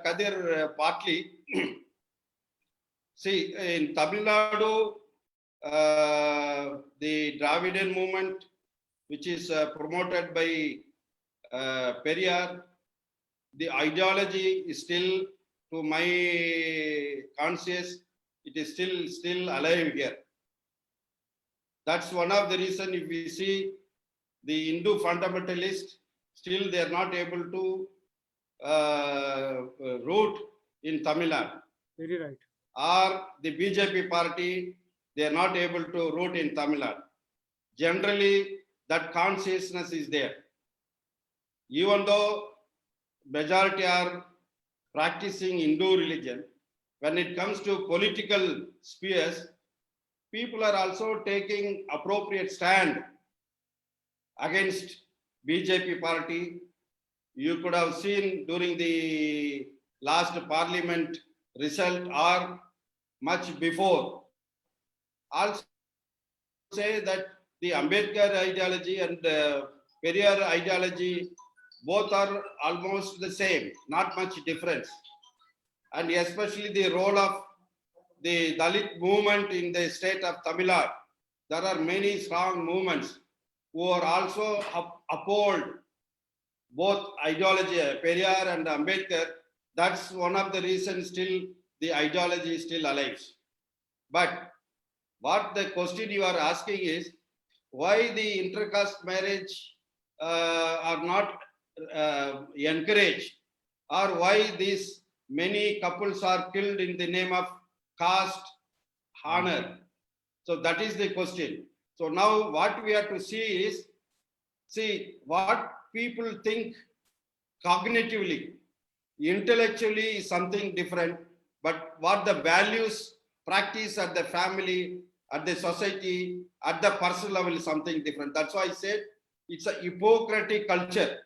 Kadir partly. See, in Tamil Nadu, the Dravidian movement, which is promoted by Periyar, the ideology is still, to my conscience, it is still alive here. That's one of the reasons. If we see the Hindu fundamentalists, still they are not able to root in Tamil Nadu. Very right. Or the BJP party, they are not able to root in Tamil Nadu. Generally, that consciousness is there. Even though majority are practicing Hindu religion, when it comes to political spheres, people are also taking appropriate stand against BJP party. You could have seen during the last parliament result or much before. Also say that the Ambedkar ideology and Periyar ideology, both are almost the same, not much difference. And especially the role of the Dalit movement in the state of Tamil Nadu. There are many strong movements who are also uphold both ideology, Periyar and Ambedkar. That's one of the reasons still the ideology is still alive. But what the question you are asking is why the intercaste marriage are not encouraged, or why these many couples are killed in the name of caste honor. So that is the question. So now what we have to see is, see what people think cognitively, intellectually is something different, but what the values practice at the family, at the society, at the personal level is something different. That's why I said it's a Hippocratic culture.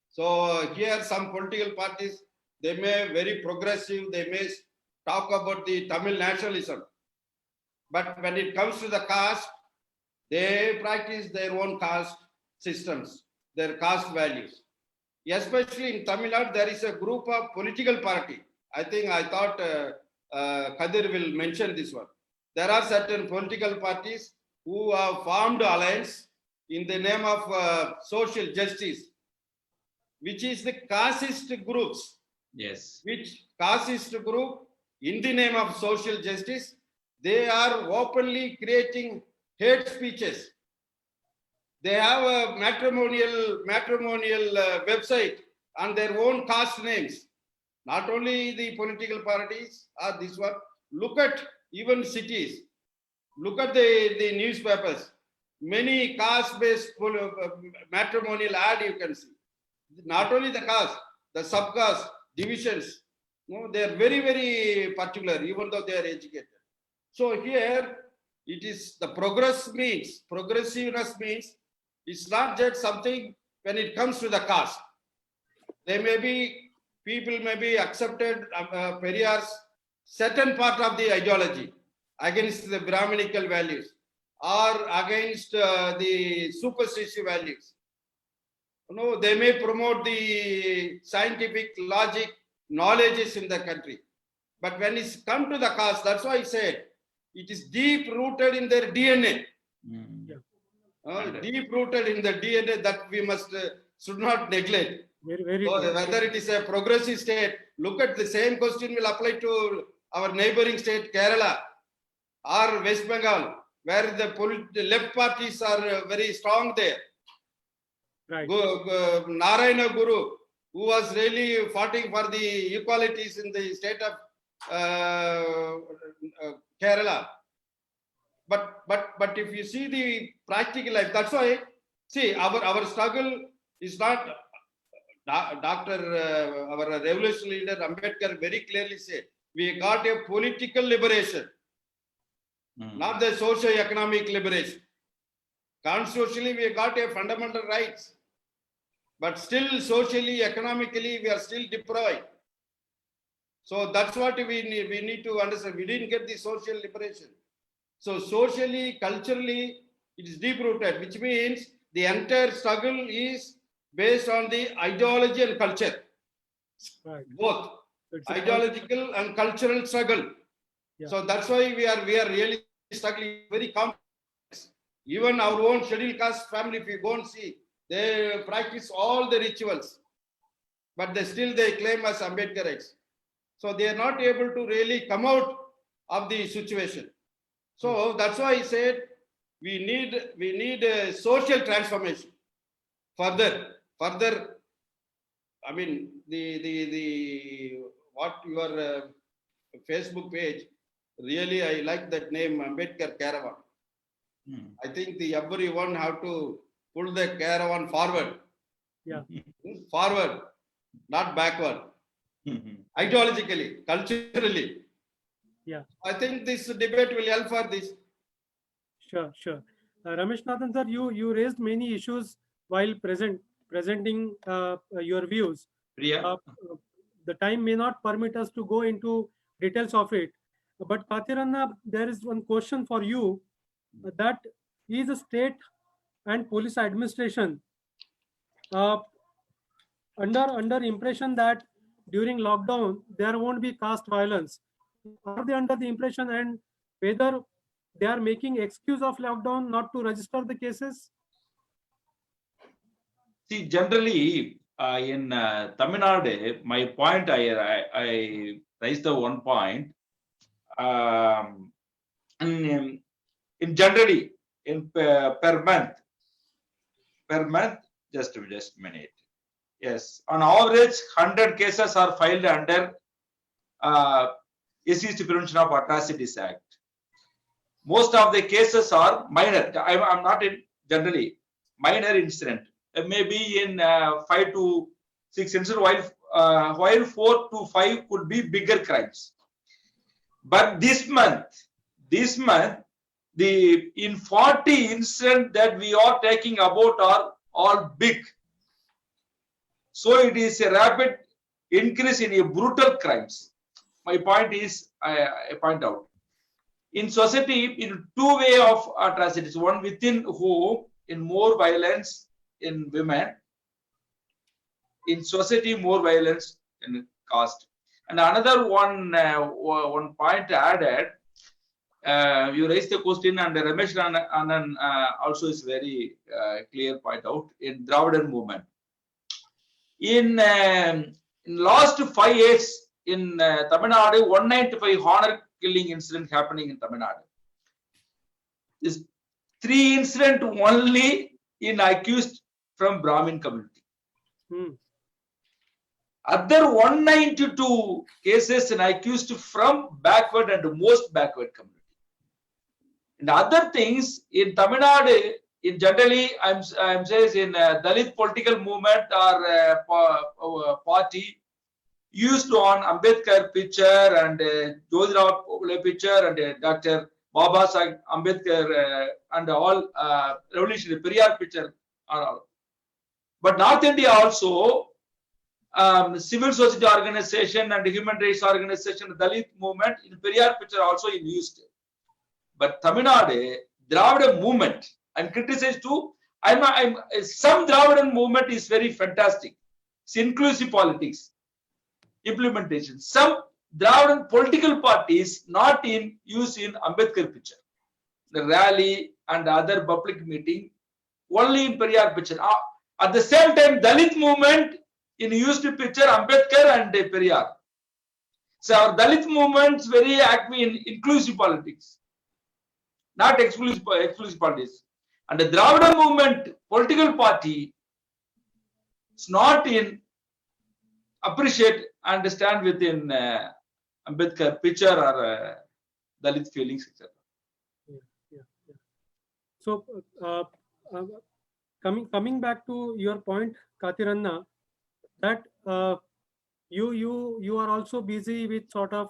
So here some political parties, they may very progressive, they may talk about the Tamil nationalism. But when it comes to the caste, they practice their own caste systems, their caste values. Especially in Tamil Nadu, there is a group of political party. I thought Kadir will mention this one. There are certain political parties who have formed alliance in the name of social justice, which is the casteist groups. Yes. Which casteist group, in the name of social justice, they are openly creating hate speeches. They have a matrimonial website on their own caste names. Not only the political parties or this one. Look at even cities. Look at the newspapers. Many caste-based matrimonial ad you can see. Not only the caste, the sub-caste divisions. No, they are very, very particular, even though they are educated. So here, it is the progressiveness means it's not just something when it comes to the caste. People may be accepted Periyar's certain part of the ideology against the Brahminical values or against the superstitious values. No, they may promote the scientific logic knowledges in the country. But when it's come to the caste, that's why I said it is deep rooted in their DNA. Deep rooted in the DNA that we should not neglect. Very So true. whether it is a progressive state, look at the same question will apply to our neighboring state, Kerala or West Bengal, where the left parties are very strong there. Right. Narayana Guru, who was really fighting for the equalities in the state of Kerala. But if you see the practical life, that's why, see, our struggle is not, our revolutionary leader Ambedkar very clearly said, we got a political liberation, not the socio-economic liberation. Constitutionally, we got a fundamental rights, but still socially, economically, we are still deprived. So that's what we need to understand. We didn't get the social liberation. So socially, culturally, it is deep-rooted, which means the entire struggle is based on the ideology and culture. Right. Both It's a ideological and cultural struggle. Yeah. So that's why we are really struggling very complex. Even our own scheduled caste family, if you go and see, they practice all the rituals, but they claim as Ambedkarites. So they are not able to really come out of the situation. So that's why I said we need a social transformation. Further, I mean the what your Facebook page, really I like that name, Ambedkar Caravan. I think everyone have to pull the caravan forward. Yeah. Forward, not backward. Ideologically, culturally. Yeah. I think this debate will help for this. Sure. Ramesh Nathan sir, you raised many issues while presenting your views. Priya? The time may not permit us to go into details of it, but Kathiranna, there is one question for you, that is the state and police administration under impression that during lockdown there won't be caste violence, are they under the impression and whether they are making excuse of lockdown not to register the cases? See, generally, in Tamil Nadu, my point, I raised the one point. In generally, in per month, just a minute. Yes, on average, 100 cases are filed under SEC Prevention of Atrocities Act. Most of the cases are minor. I'm not in generally minor incident. Maybe in 5 to 6 incidents, while 4 to 5 could be bigger crimes. But this month, in 40 incidents that we are talking about are all big. So it is a rapid increase in a brutal crimes. My point is, I point out. In society, in two way of atrocities, one within home, in more violence in women, in society, more violence in caste. And another one point added, you raised the question, and Ramesh Anand also is very clear point out in Dravidian movement. In last 5 years in Tamil Nadu, 195 honor killing incident happening in Tamil Nadu. This 3 incident only in accused from Brahmin community. Other 192 cases in accused from backward and most backward community. And other things in Tamil Nadu, in generally, I'm saying in Dalit political movement or party used on Ambedkar picture and Jyotirao Phule picture and Dr. Baba Sahib Ambedkar and all revolutionary Periyar picture are all. But North India also, civil society organization and human rights organization, Dalit movement in Periyar picture also in used. But Tamil Nadu, Dravidian movement, I'm criticized too. Some Dravidian movement is very fantastic. It's inclusive politics, implementation. Some Dravidian political parties not in use in Ambedkar picture. The rally and other public meeting only in Periyar picture. At the same time, Dalit movement in used picture Ambedkar and Periyar. So our Dalit movement is very active in inclusive politics, not exclusive politics. And the Dravida movement political party is not in appreciate and stand within Ambedkar picture or Dalit feelings, etc. Yeah. So coming back to your point, Katiranna, that you are also busy with sort of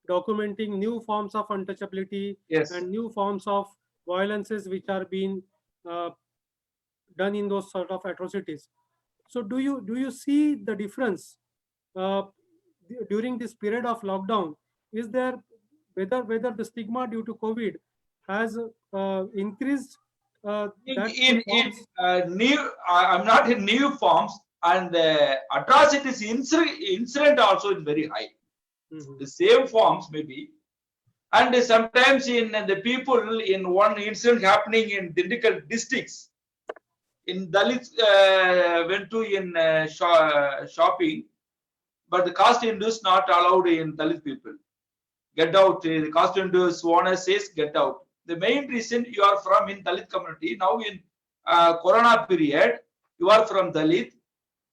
documenting new forms of untouchability, yes, and new forms of violences which are being done in those sort of atrocities. So do you see the difference during this period of lockdown? Is there whether the stigma due to COVID has increased? I'm not in new forms, and atrocities incident also is very high. The same forms maybe, and sometimes in the people in one incident happening in Dindigul districts, in Dalits went to in shopping, but the caste Hindus not allowed in Dalit people. Get out. The caste Hindus owner says get out. The main reason you are from in Dalit community, now in Corona period, you are from Dalit,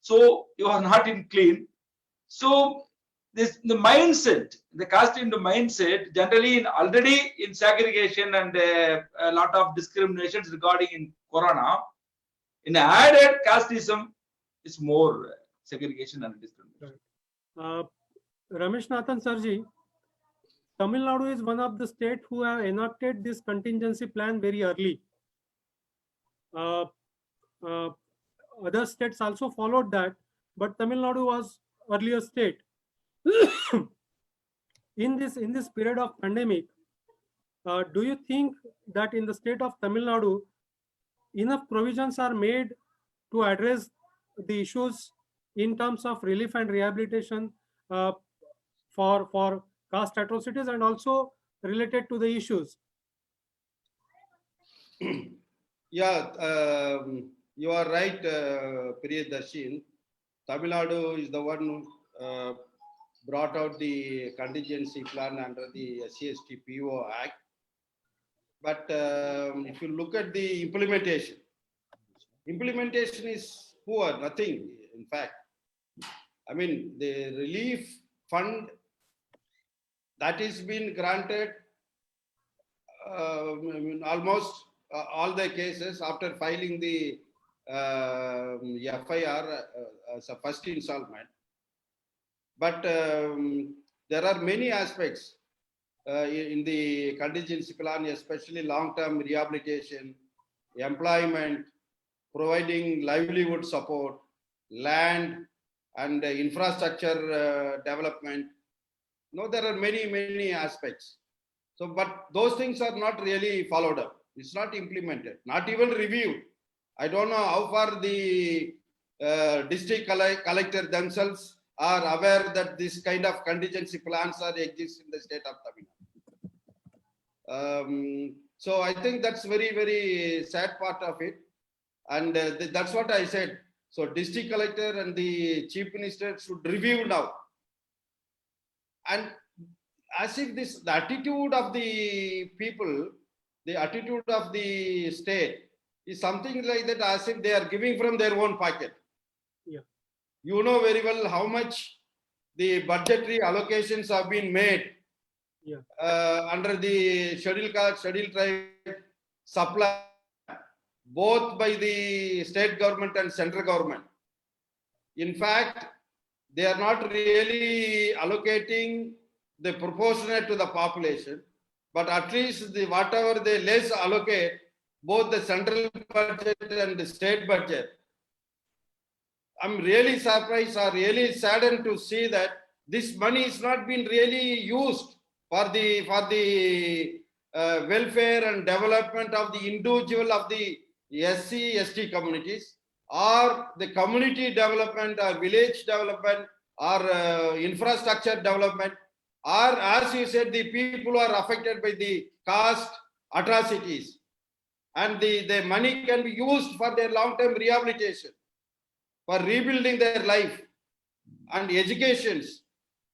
so you are not in clean. So the mindset, the caste Hindu mindset, generally already in segregation and a lot of discriminations regarding in Corona, in added casteism is more segregation and discrimination. Ramesh Nathan Sarji, Tamil Nadu is one of the states who have enacted this contingency plan very early. Other states also followed that, but Tamil Nadu was earlier state. In this period of pandemic, do you think that in the state of Tamil Nadu, enough provisions are made to address the issues in terms of relief and rehabilitation for caste atrocities and also related to the issues. Yeah, you are right, Priyadarshin. Tamil Nadu is the one who brought out the contingency plan under the SCST PO Act. But if you look at the implementation is poor, nothing, in fact. I mean, the relief fund that is been granted, I mean, almost all the cases after filing the FIR as a first installment. But there are many aspects in the contingency plan, especially long-term rehabilitation, employment, providing livelihood support, land and infrastructure development. No, there are many aspects. So, but those things are not really followed up. It's not implemented, not even reviewed. I don't know how far the district collector themselves are aware that this kind of contingency plans are exist in the state of Tamil Nadu. So I think that's very sad part of it. And that's what I said. So district collector and the chief minister should review now. And as if the attitude of the people, the attitude of the state is something like that, as if they are giving from their own pocket. Yeah. You know very well how much the budgetary allocations have been made under the scheduled caste, scheduled tribe supply, both by the state government and central government. In fact, they are not really allocating the proportionate to the population, but at least the whatever they less allocate, both the central budget and the state budget. I'm really surprised or really saddened to see that this money is not being really used for the welfare and development of the individual of the SC, ST communities, or the community development or village development or infrastructure development, or as you said, the people who are affected by the caste atrocities. And the money can be used for their long-term rehabilitation, for rebuilding their life and educations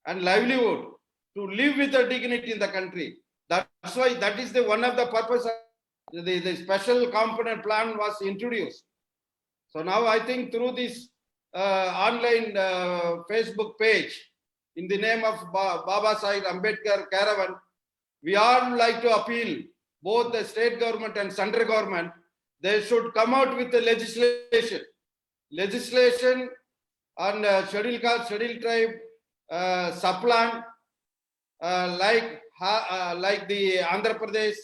and livelihood, to live with a dignity in the country. That's why that is the one of the purpose of the special component plan was introduced. So now I think through this online Facebook page, in the name of Baba Sahib Ambedkar Caravan, we all like to appeal both the state government and central government. They should come out with the legislation on scheduled caste, scheduled tribe subplan, like the Andhra Pradesh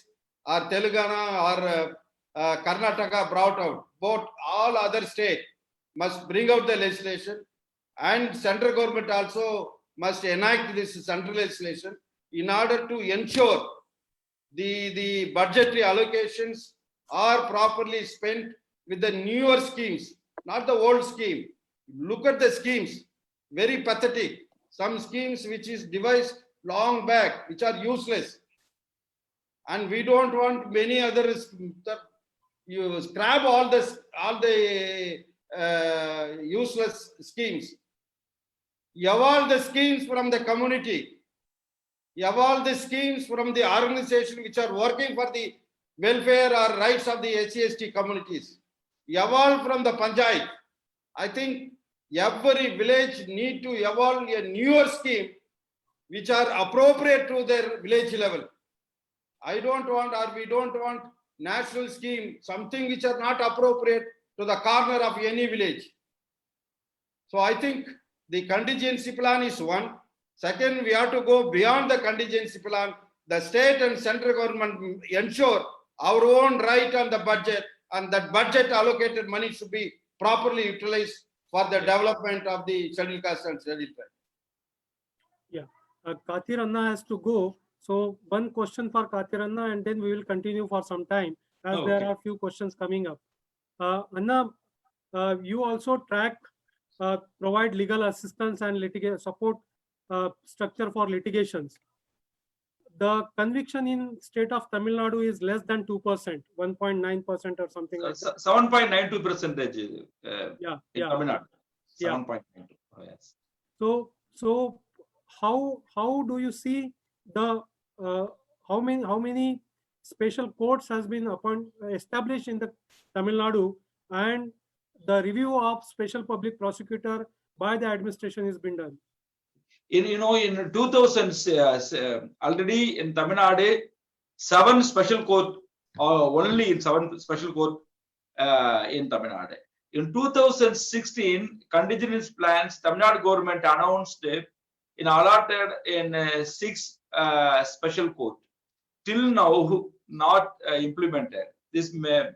or Telangana or Karnataka brought out. Both all other states must bring out the legislation, and central government also must enact this central legislation in order to ensure the budgetary allocations are properly spent with the newer schemes, not the old scheme. Look at the schemes, very pathetic. Some schemes which is devised long back, which are useless. And we don't want many others. You scrap all the useless schemes. Evolve the schemes from the community. Evolve the schemes from the organization which are working for the welfare or rights of the SC/ST communities. Evolve from the panchayat. I think every village need to evolve a newer scheme which are appropriate to their village level. I don't want, or we don't want national scheme, something which are not appropriate to the corner of any village. So I think the contingency plan is one. Second, we have to go beyond the contingency plan. The state and central government ensure our own right on the budget, and that budget allocated money should be properly utilized for the development of the scheduled caste and scheduled tribe. Yeah, Kathir Anna has to go. So one question for Kathir Anna, and then we will continue for some time as there are a few questions coming up. Anna, you also track, provide legal assistance and litigation support structure for litigations. the conviction in state of Tamil Nadu is less than 2%, 1.9% or something like that. 7.92%. Yeah, In yeah, Tamil Nadu. yeah. 7.92. Oh, yes. So how do you see the how many special courts has been established in the Tamil Nadu, and the review of special public prosecutor by the administration has been done? In 2000s, already in Tamil Nadu, 7 special court, or only in 7 special court in Tamil Nadu. In 2016, contingency plans, Tamil Nadu government announced in allotted in 6 special court. Till now, not implemented. This major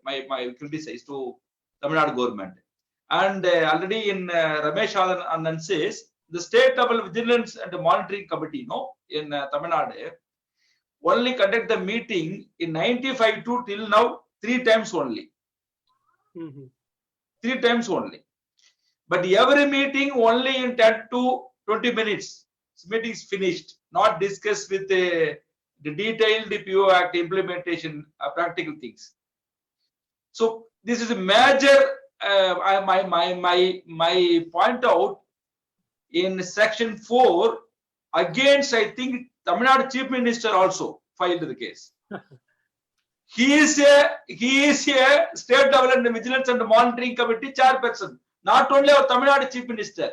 my criticize to Tamil Nadu government. And already in Ramesh Anand says the state level vigilance and monitoring committee, in Tamil Nadu, only conduct the meeting in 95 to till now 3 times only. Mhm. 3 times only. But every meeting only in 10 to 20 minutes. Meeting is finished, not discussed with the detailed PO Act implementation, practical things. So this is a major. My point out in section 4 against, I think, Tamil Nadu Chief Minister also filed the case. He is a state development vigilance and monitoring committee chairperson. Not only our Tamil Nadu Chief Minister,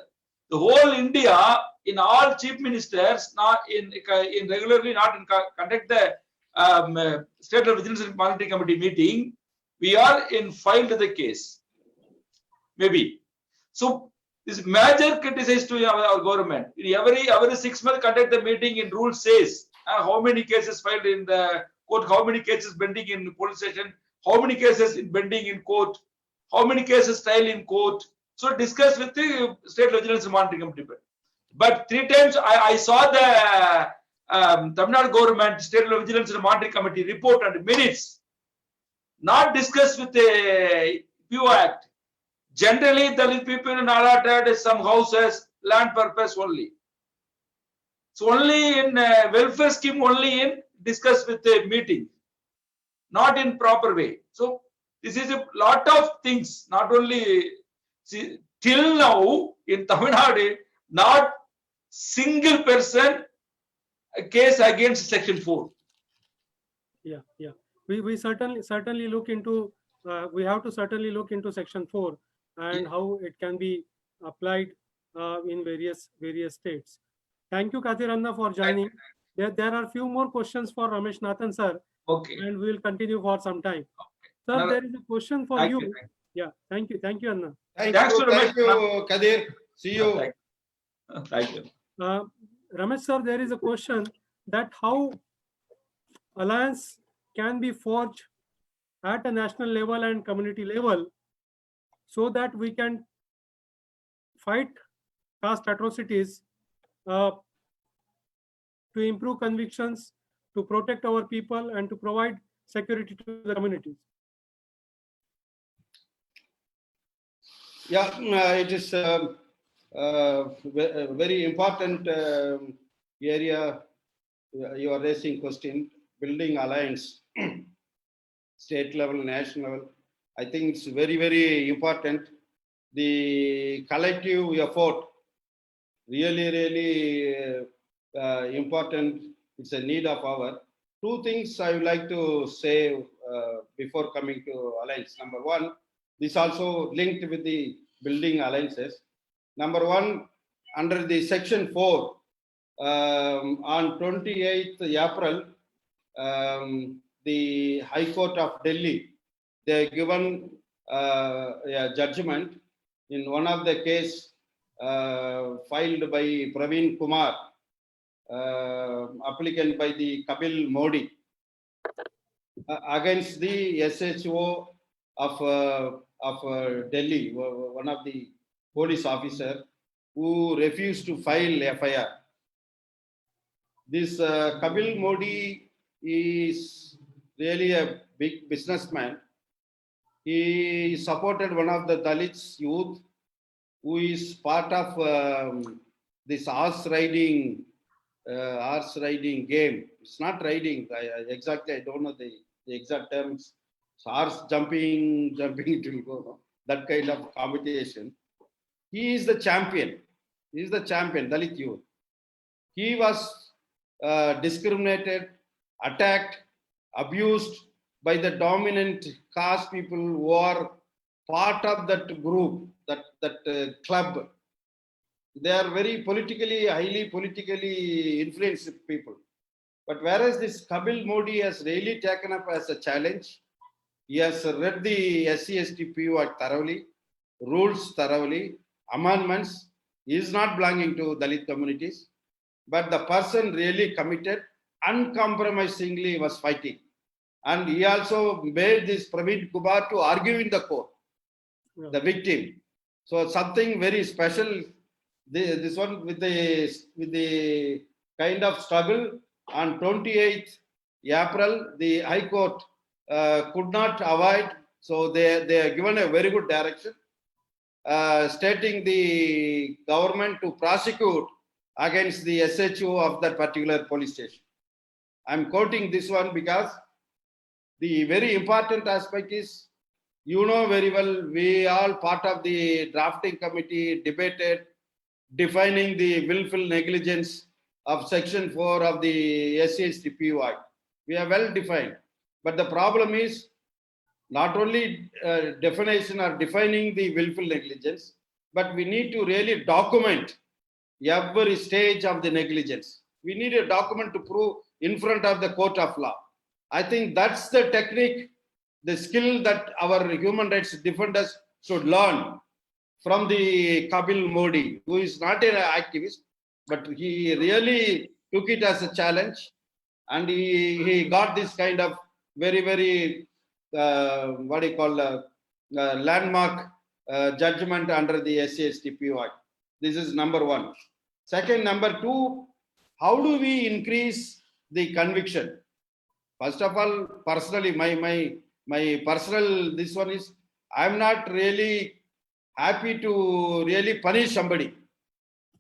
the whole India, in all chief ministers, not in regularly not in conduct the state level vigilance and monitoring committee meeting. We are in filed the case. Maybe. So this major criticized to our government. Every 6 months conduct the meeting in rule says how many cases filed in the court, how many cases pending in police station, how many cases pending in court, how many cases trial in court. So discuss with the state vigilance and monitoring committee. But 3 times I saw the Tamil Nadu government state vigilance and monitoring committee report and minutes, not discussed with the PO Act. Generally, Dalit people in allotted some houses, land purpose only. So only in welfare scheme, only in discuss with the meeting, not in proper way. So this is a lot of things. Not only till now in Tamil Nadu, not single person case against section 4. Yeah. We certainly look into. We have to certainly look into section 4 and how it can be applied in various states. Thank you, Kathiranna, for joining. There are few more questions for Ramesh Nathan sir. Okay. And we will continue for some time. Sir, Another- there is a question for Thank you. you. Yeah, thank you, Anna. Thanks to Thank Ramesh. you, Kadir. See you. Thank you. Ramesh sir, there is a question that how alliance can be forged at a national level and community level so that we can fight caste atrocities, to improve convictions, to protect our people, and to provide security to the communities. Yeah, it is a very important area you are raising question, building alliance, state level, national level. I think it's very, very important. The collective effort, really important. It's a need of our. 2 things I would like to say before coming to alliance. Number 1, this also linked with the building alliances. Number 1, under the section 4, on 28th April, the High Court of Delhi, they given a judgment in one of the case filed by Praveen Kumar, applicant by the Kapil Modi, against the SHO of Delhi, one of the police officer who refused to file FIR. This Kapil Modi is really a big businessman. He supported one of the Dalits youth who is part of this horse riding horse riding game. It's not riding. Exactly, I don't know the exact terms. It's horse jumping, it will go. No? That kind of competition. He is the champion. He is the champion, Dalit youth. He was discriminated, attacked, abused by the dominant caste people who are part of that group, that club. They are very politically, highly politically influenced people. But whereas this Kabil Modi has really taken up as a challenge, he has read the SC/ST PU Act thoroughly, rules thoroughly, amendments. He is not belonging to Dalit communities, but the person really committed, uncompromisingly was fighting. And he also made this Praveen Kumar to argue in the court, the victim. So something very special. This one with the kind of struggle on 28th April, the High Court could not avoid. So they are given a very good direction, stating the government to prosecute against the SHO of that particular police station. I'm quoting this one because the very important aspect is, you know very well, we all part of the drafting committee debated defining the willful negligence of section 4 of the SC/ST PU Act. We are well defined. But the problem is not only definition or defining the willful negligence, but we need to really document every stage of the negligence. We need a document to prove in front of the court of law. I think that's the technique, the skill that our human rights defenders should learn from the Kabil Modi, who is not an activist, but he really took it as a challenge, and he got this kind of very, very, landmark judgment under the SC/ST PU Act. This is number one. Second, number two, how do we increase the conviction? First of all, personally, my personal, this one is, I'm not really happy to really punish somebody.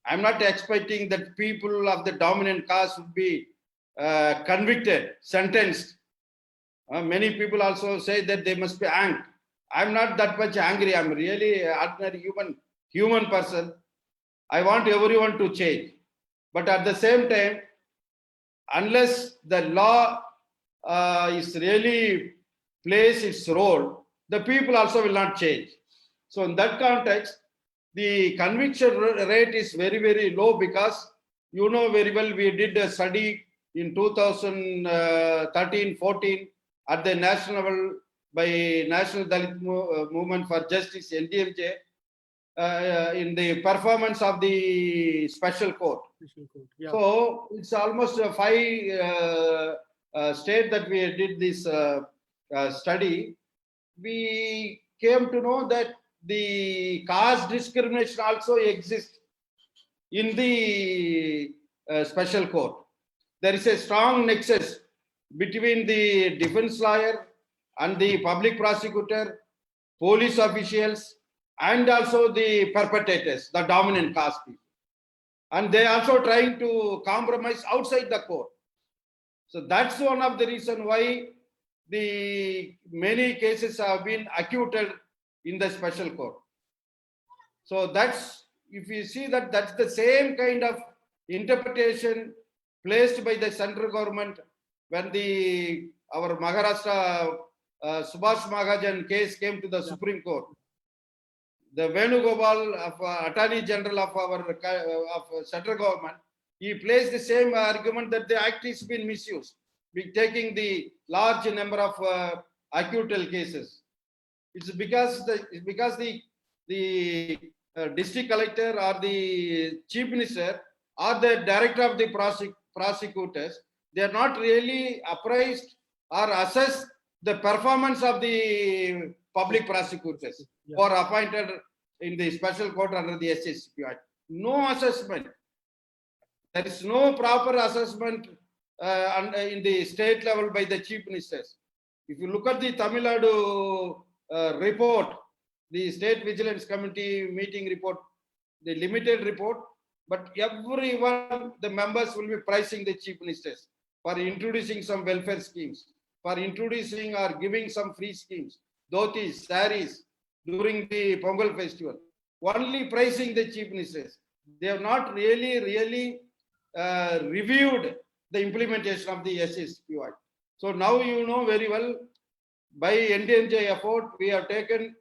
I'm not expecting that people of the dominant caste would be convicted, sentenced. Many people also say that they must be hanged. I'm not that much angry. I'm really an ordinary human person. I want everyone to change. But at the same time, unless the law is really plays its role, the people also will not change. So in that context, the conviction rate is very, very low because you know very well we did a study in 2013-14 at the national level by National Dalit Movement for Justice, NDMJ, in the performance of the special court. Yeah. So it's almost 5 state that we did this study. We came to know that the caste discrimination also exists in the special court. There is a strong nexus between the defense lawyer and the public prosecutor, police officials, and also the perpetrators, the dominant caste people. And they are also trying to compromise outside the court. So that's one of the reasons why the many cases have been acquitted in the special court. So that's, if you see that, that's the same kind of interpretation placed by the central government when our Maharashtra Subhash Mahajan case came to the Supreme Court. The Venugopal, Attorney General of our central government, he placed the same argument that the act is been misused, taking the large number of acquittal cases. It's because the district collector or the chief minister or the director of the prosecutors, they are not really apprised or assess the performance of the public prosecutors who are appointed in the special court under the SC/ST Act. No assessment. There is no proper assessment in the state level by the chief ministers. If you look at the Tamil Nadu report, the State Vigilance Committee meeting report, the limited report, but everyone, the members will be praising the chief ministers for introducing some welfare schemes, for introducing or giving some free schemes, dhotis, saris during the Pongal festival. Only praising the chief ministers. They have not really reviewed the implementation of the SSPY. So now you know very well, by NDMJ effort, we have taken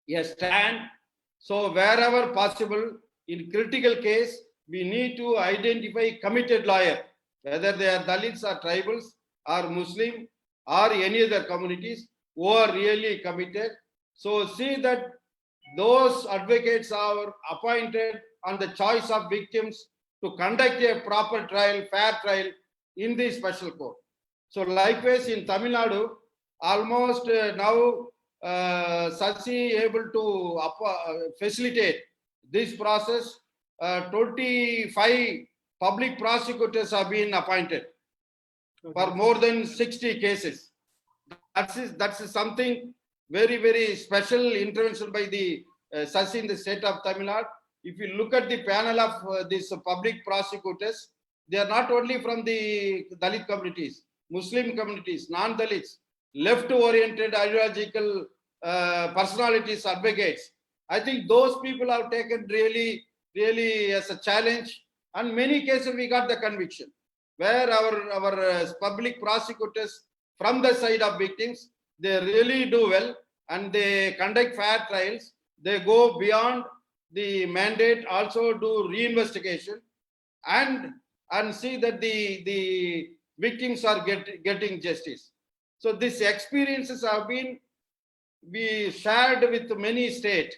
a stand. So wherever possible, in critical case, we need to identify committed lawyer, whether they are Dalits or tribals or Muslim or any other communities who are really committed. So see that those advocates are appointed on the choice of victims to conduct a proper trial, fair trial in the special court. So likewise in Tamil Nadu, almost now Sasi able to facilitate this process. 25 public prosecutors have been appointed for more than 60 cases. That's something very special intervention by the Sasi in the state of Tamil Nadu. If you look at the panel of these public prosecutors, they are not only from the Dalit communities, Muslim communities, non-Dalits, left-oriented ideological personalities, advocates. I think those people have taken really as a challenge, and many cases we got the conviction where our public prosecutors from the side of victims, they really do well and they conduct fair trials. They go beyond the mandate, also do reinvestigation and see that the victims are getting justice. So these experiences have been shared with many states.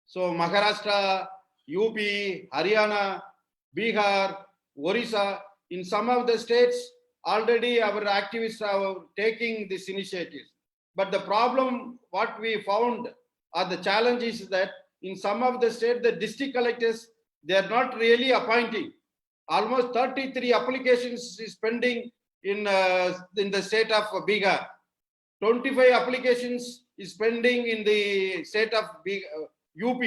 So Maharashtra, UP, Haryana, Bihar, Orissa, in some of the states, already our activists are taking this initiative. But the problem, what we found, or the challenge is that in some of the states, the district collectors, they are not really appointing. Almost 33 applications is pending in the state of Bihar. 25 applications is pending in the state of UP.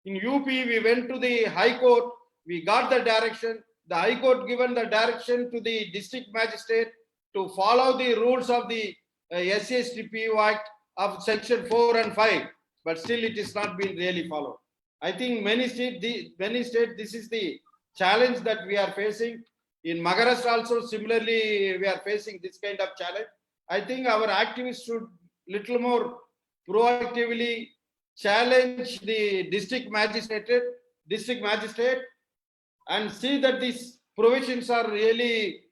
In UP, we went to the High Court. We got the direction. The High Court given the direction to the district magistrate to follow the rules of the SCSTPU Act of Section 4 and 5. But still, it is not being really followed. I think many states, this is the challenge that we are facing. In Maharashtra also, similarly, we are facing this kind of challenge. I think our activists should little more proactively challenge the district magistrate and see that these provisions are really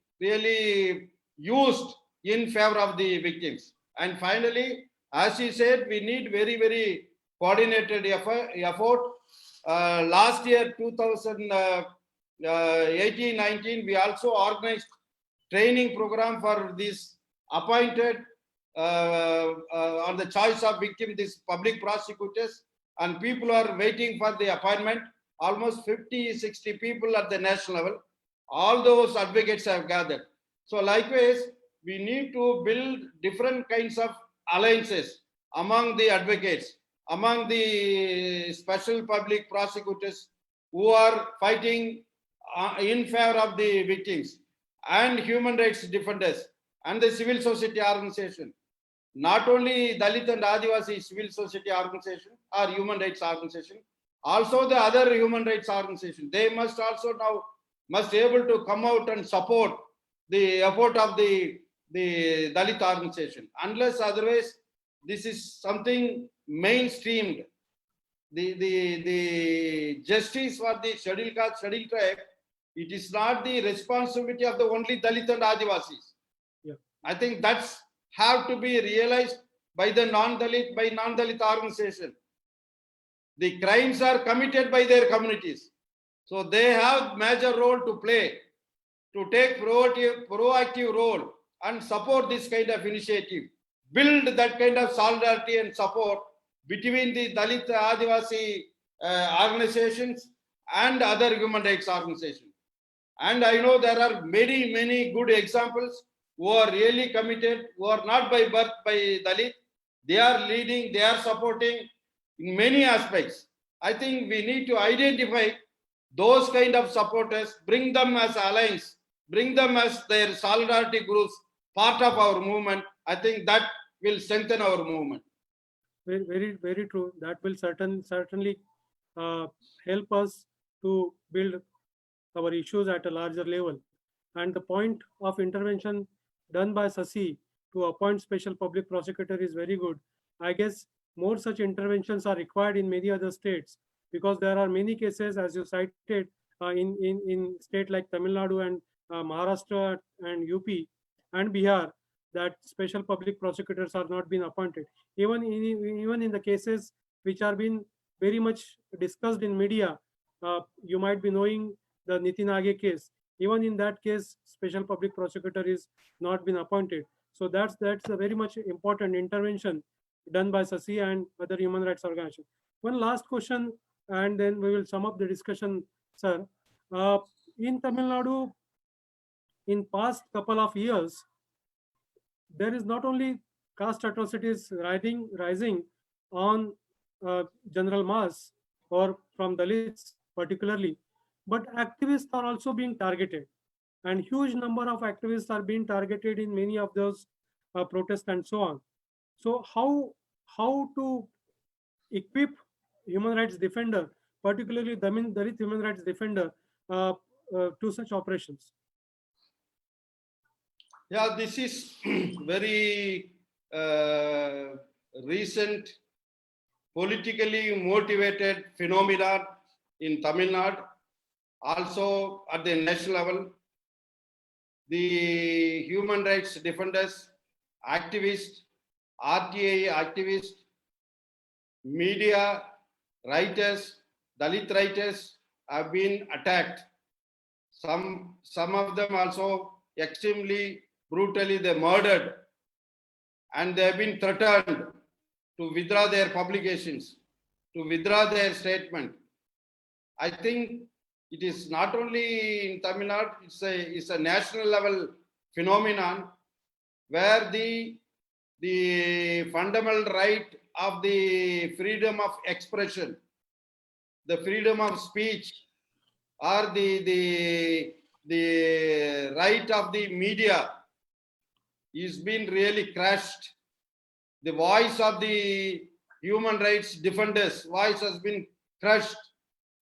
used in favor of the victims. And finally, as you said, we need very coordinated effort. Last year, 2018-19, we also organized training program for these appointed on the choice of victim, these public prosecutors, and people are waiting for the appointment. Almost 50-60 people at the national level. All those advocates have gathered. So likewise, we need to build different kinds of alliances among the advocates, among the special public prosecutors who are fighting in favor of the victims, and human rights defenders, and the civil society organization. Not only Dalit and Adivasi civil society organization or human rights organization, also the other human rights organization. They must also now able to come out and support the effort of the Dalit organization. Unless otherwise, this is something mainstreamed. The justice for the scheduled caste, scheduled tribe, it is not the responsibility of the only Dalit and Adivasis. Yeah. I think that's have to be realized by the non-Dalit organization. The crimes are committed by their communities. So they have major role to play, to take proactive role and support this kind of initiative. Build that kind of solidarity and support between the Dalit Adivasi organizations and other human rights organizations. And I know there are many good examples who are really committed, who are not by birth by Dalit. They are leading, they are supporting in many aspects. I think we need to identify those kind of supporters, bring them as allies, bring them as their solidarity groups, part of our movement. I think that will strengthen our movement. Very true. That will certainly help us to build our issues at a larger level. And the point of intervention done by Sasi to appoint special public prosecutor is very good. I guess more such interventions are required in many other states, because there are many cases, as you cited, in state like Tamil Nadu and Maharashtra and UP and Bihar, that special public prosecutors are not being appointed. Even in the cases which are being very much discussed in media, you might be knowing the Nitin Age case. Even in that case, special public prosecutor is not been appointed. So that's a very much important intervention done by Sasi and other human rights organizations. One last question, and then we will sum up the discussion, sir. In Tamil Nadu, in past couple of years, there is not only caste atrocities rising on general mass or from Dalits particularly, but activists are also being targeted, and huge number of activists are being targeted in many of those protests and so on. So how to equip human rights defender, particularly Dalit human rights defender, to such operations? Yeah, this is very recent politically motivated phenomenon in Tamil Nadu, also at the national level. The human rights defenders, activists, RTI activists, media, writers, Dalit writers have been attacked. Some of them also extremely brutally they murdered, and they have been threatened to withdraw their publications, to withdraw their statement. I think it is not only in Tamil Nadu, it's a national level phenomenon where the fundamental right of the freedom of expression, the freedom of speech, or the right of the media is being really crushed. The voice of the human rights defenders' voice has been crushed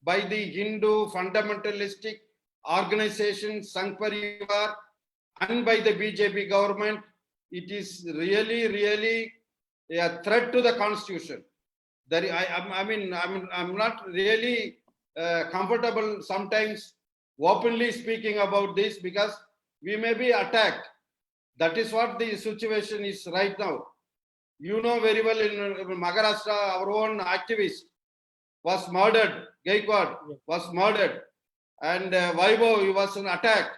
by the Hindu fundamentalistic organization Sangh Parivar and by the BJP government. It is really a threat to the constitution. I'm not really comfortable sometimes openly speaking about this because we may be attacked. That is what the situation is right now. You know very well, in Maharashtra, our own activist was murdered. Gaikwad was murdered, and Vaibhav, he was attacked.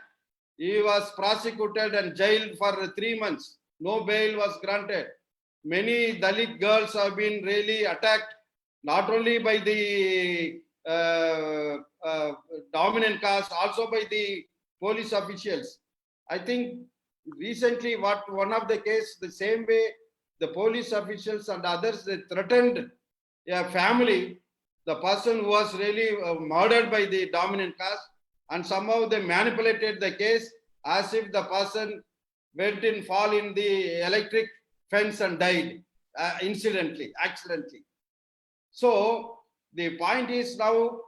He was prosecuted and jailed for 3 months. No bail was granted. Many Dalit girls have been really attacked, not only by the dominant caste, also by the police officials. I think recently, one of the case, the same way the police officials and others, they threatened a family, the person who was really murdered by the dominant caste, and somehow they manipulated the case as if the person went in, fall in the electric fence and died accidentally. So the point is now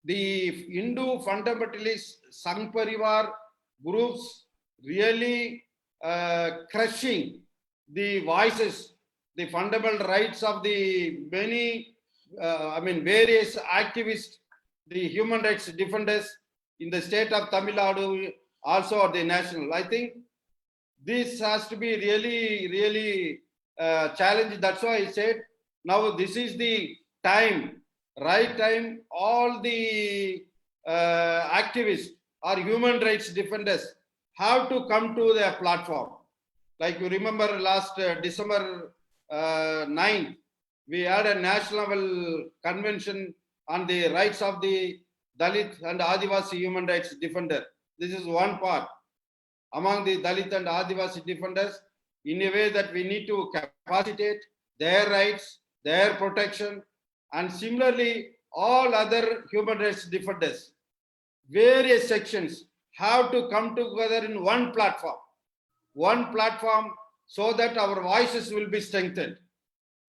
the Hindu fundamentalist Sangh Parivar groups really crushing the voices, the fundamental rights of the many, various activists, the human rights defenders in the state of Tamil Nadu, also at the national. I think this has to be really challenged. That's why I said now this is the time, right time. All the activists or human rights defenders have to come to their platform. Like you remember last December 9th, we had a national level convention on the rights of the Dalit and Adivasi human rights defender. This is one part among the Dalit and Adivasi defenders, in a way that we need to capacitate their rights, their protection, and similarly all other human rights defenders, various sections have to come together in one platform so that our voices will be strengthened.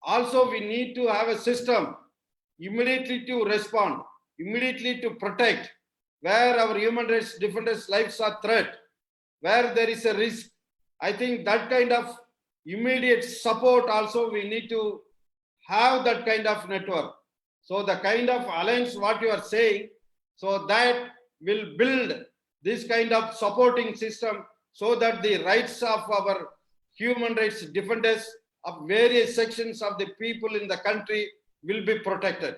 Also, we need to have a system immediately to respond, immediately to protect where our human rights defenders' lives are threat, where there is a risk. I think that kind of immediate support also we need to have that kind of network. So the kind of alliance what you are saying, so that will build this kind of supporting system so that the rights of our human rights defenders of various sections of the people in the country will be protected.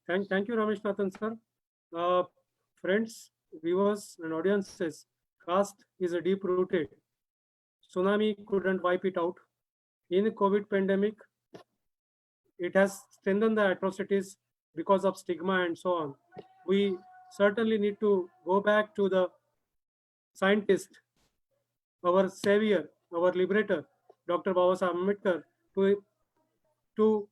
Thank you, Ramesh Nathan, sir. Friends, viewers, and audiences, caste is a deep-rooted. Tsunami couldn't wipe it out. In the COVID pandemic, it has strengthened the atrocities because of stigma and so on. We certainly need to go back to the scientist, our savior, our liberator, Dr. Babasaheb Ambedkar, to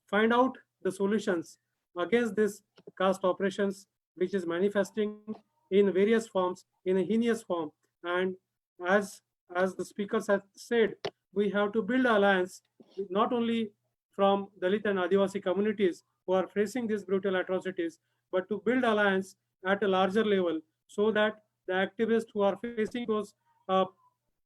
find out the solutions against this caste operations, which is manifesting in various forms, in a heinous form. And as the speakers have said, we have to build alliance not only from Dalit and Adivasi communities who are facing these brutal atrocities, but to build alliance at a larger level so that the activists who are facing those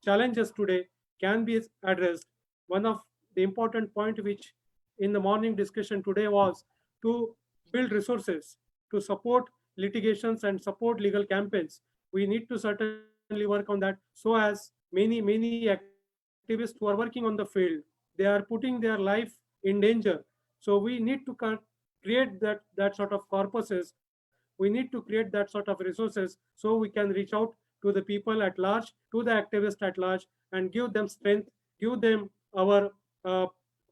challenges today can be addressed. One of the important point which in the morning discussion today was to build resources to support litigations and support legal campaigns. We need to certainly work on that, so as many activists who are working on the field, they are putting their life in danger. So we need to create that sort of corpuses. We need to create that sort of resources so we can reach out to the people at large, to the activists at large, and give them strength, give them our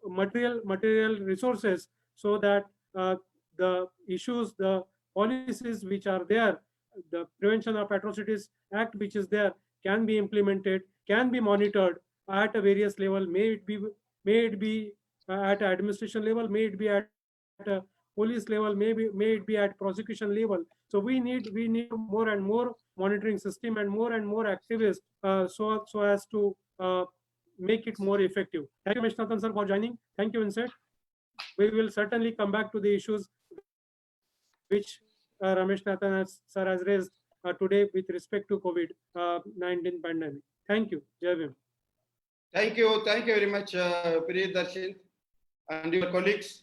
material resources, so that the issues, the policies which are there, the Prevention of Atrocities Act which is there, can be implemented, can be monitored at a various level. May it be at administration level, may it be at a police level, may it be at prosecution level. So we need more and more monitoring system and more activists, so as to make it more effective. Thank you, Mr. Nathan, sir, for joining. Thank you, Vincent. We will certainly come back to the issues which Ramesh Nathan sir has raised today with respect to COVID-19 pandemic. Thank you. Jai Bhim. Thank you very much, Priyadarshan and your colleagues.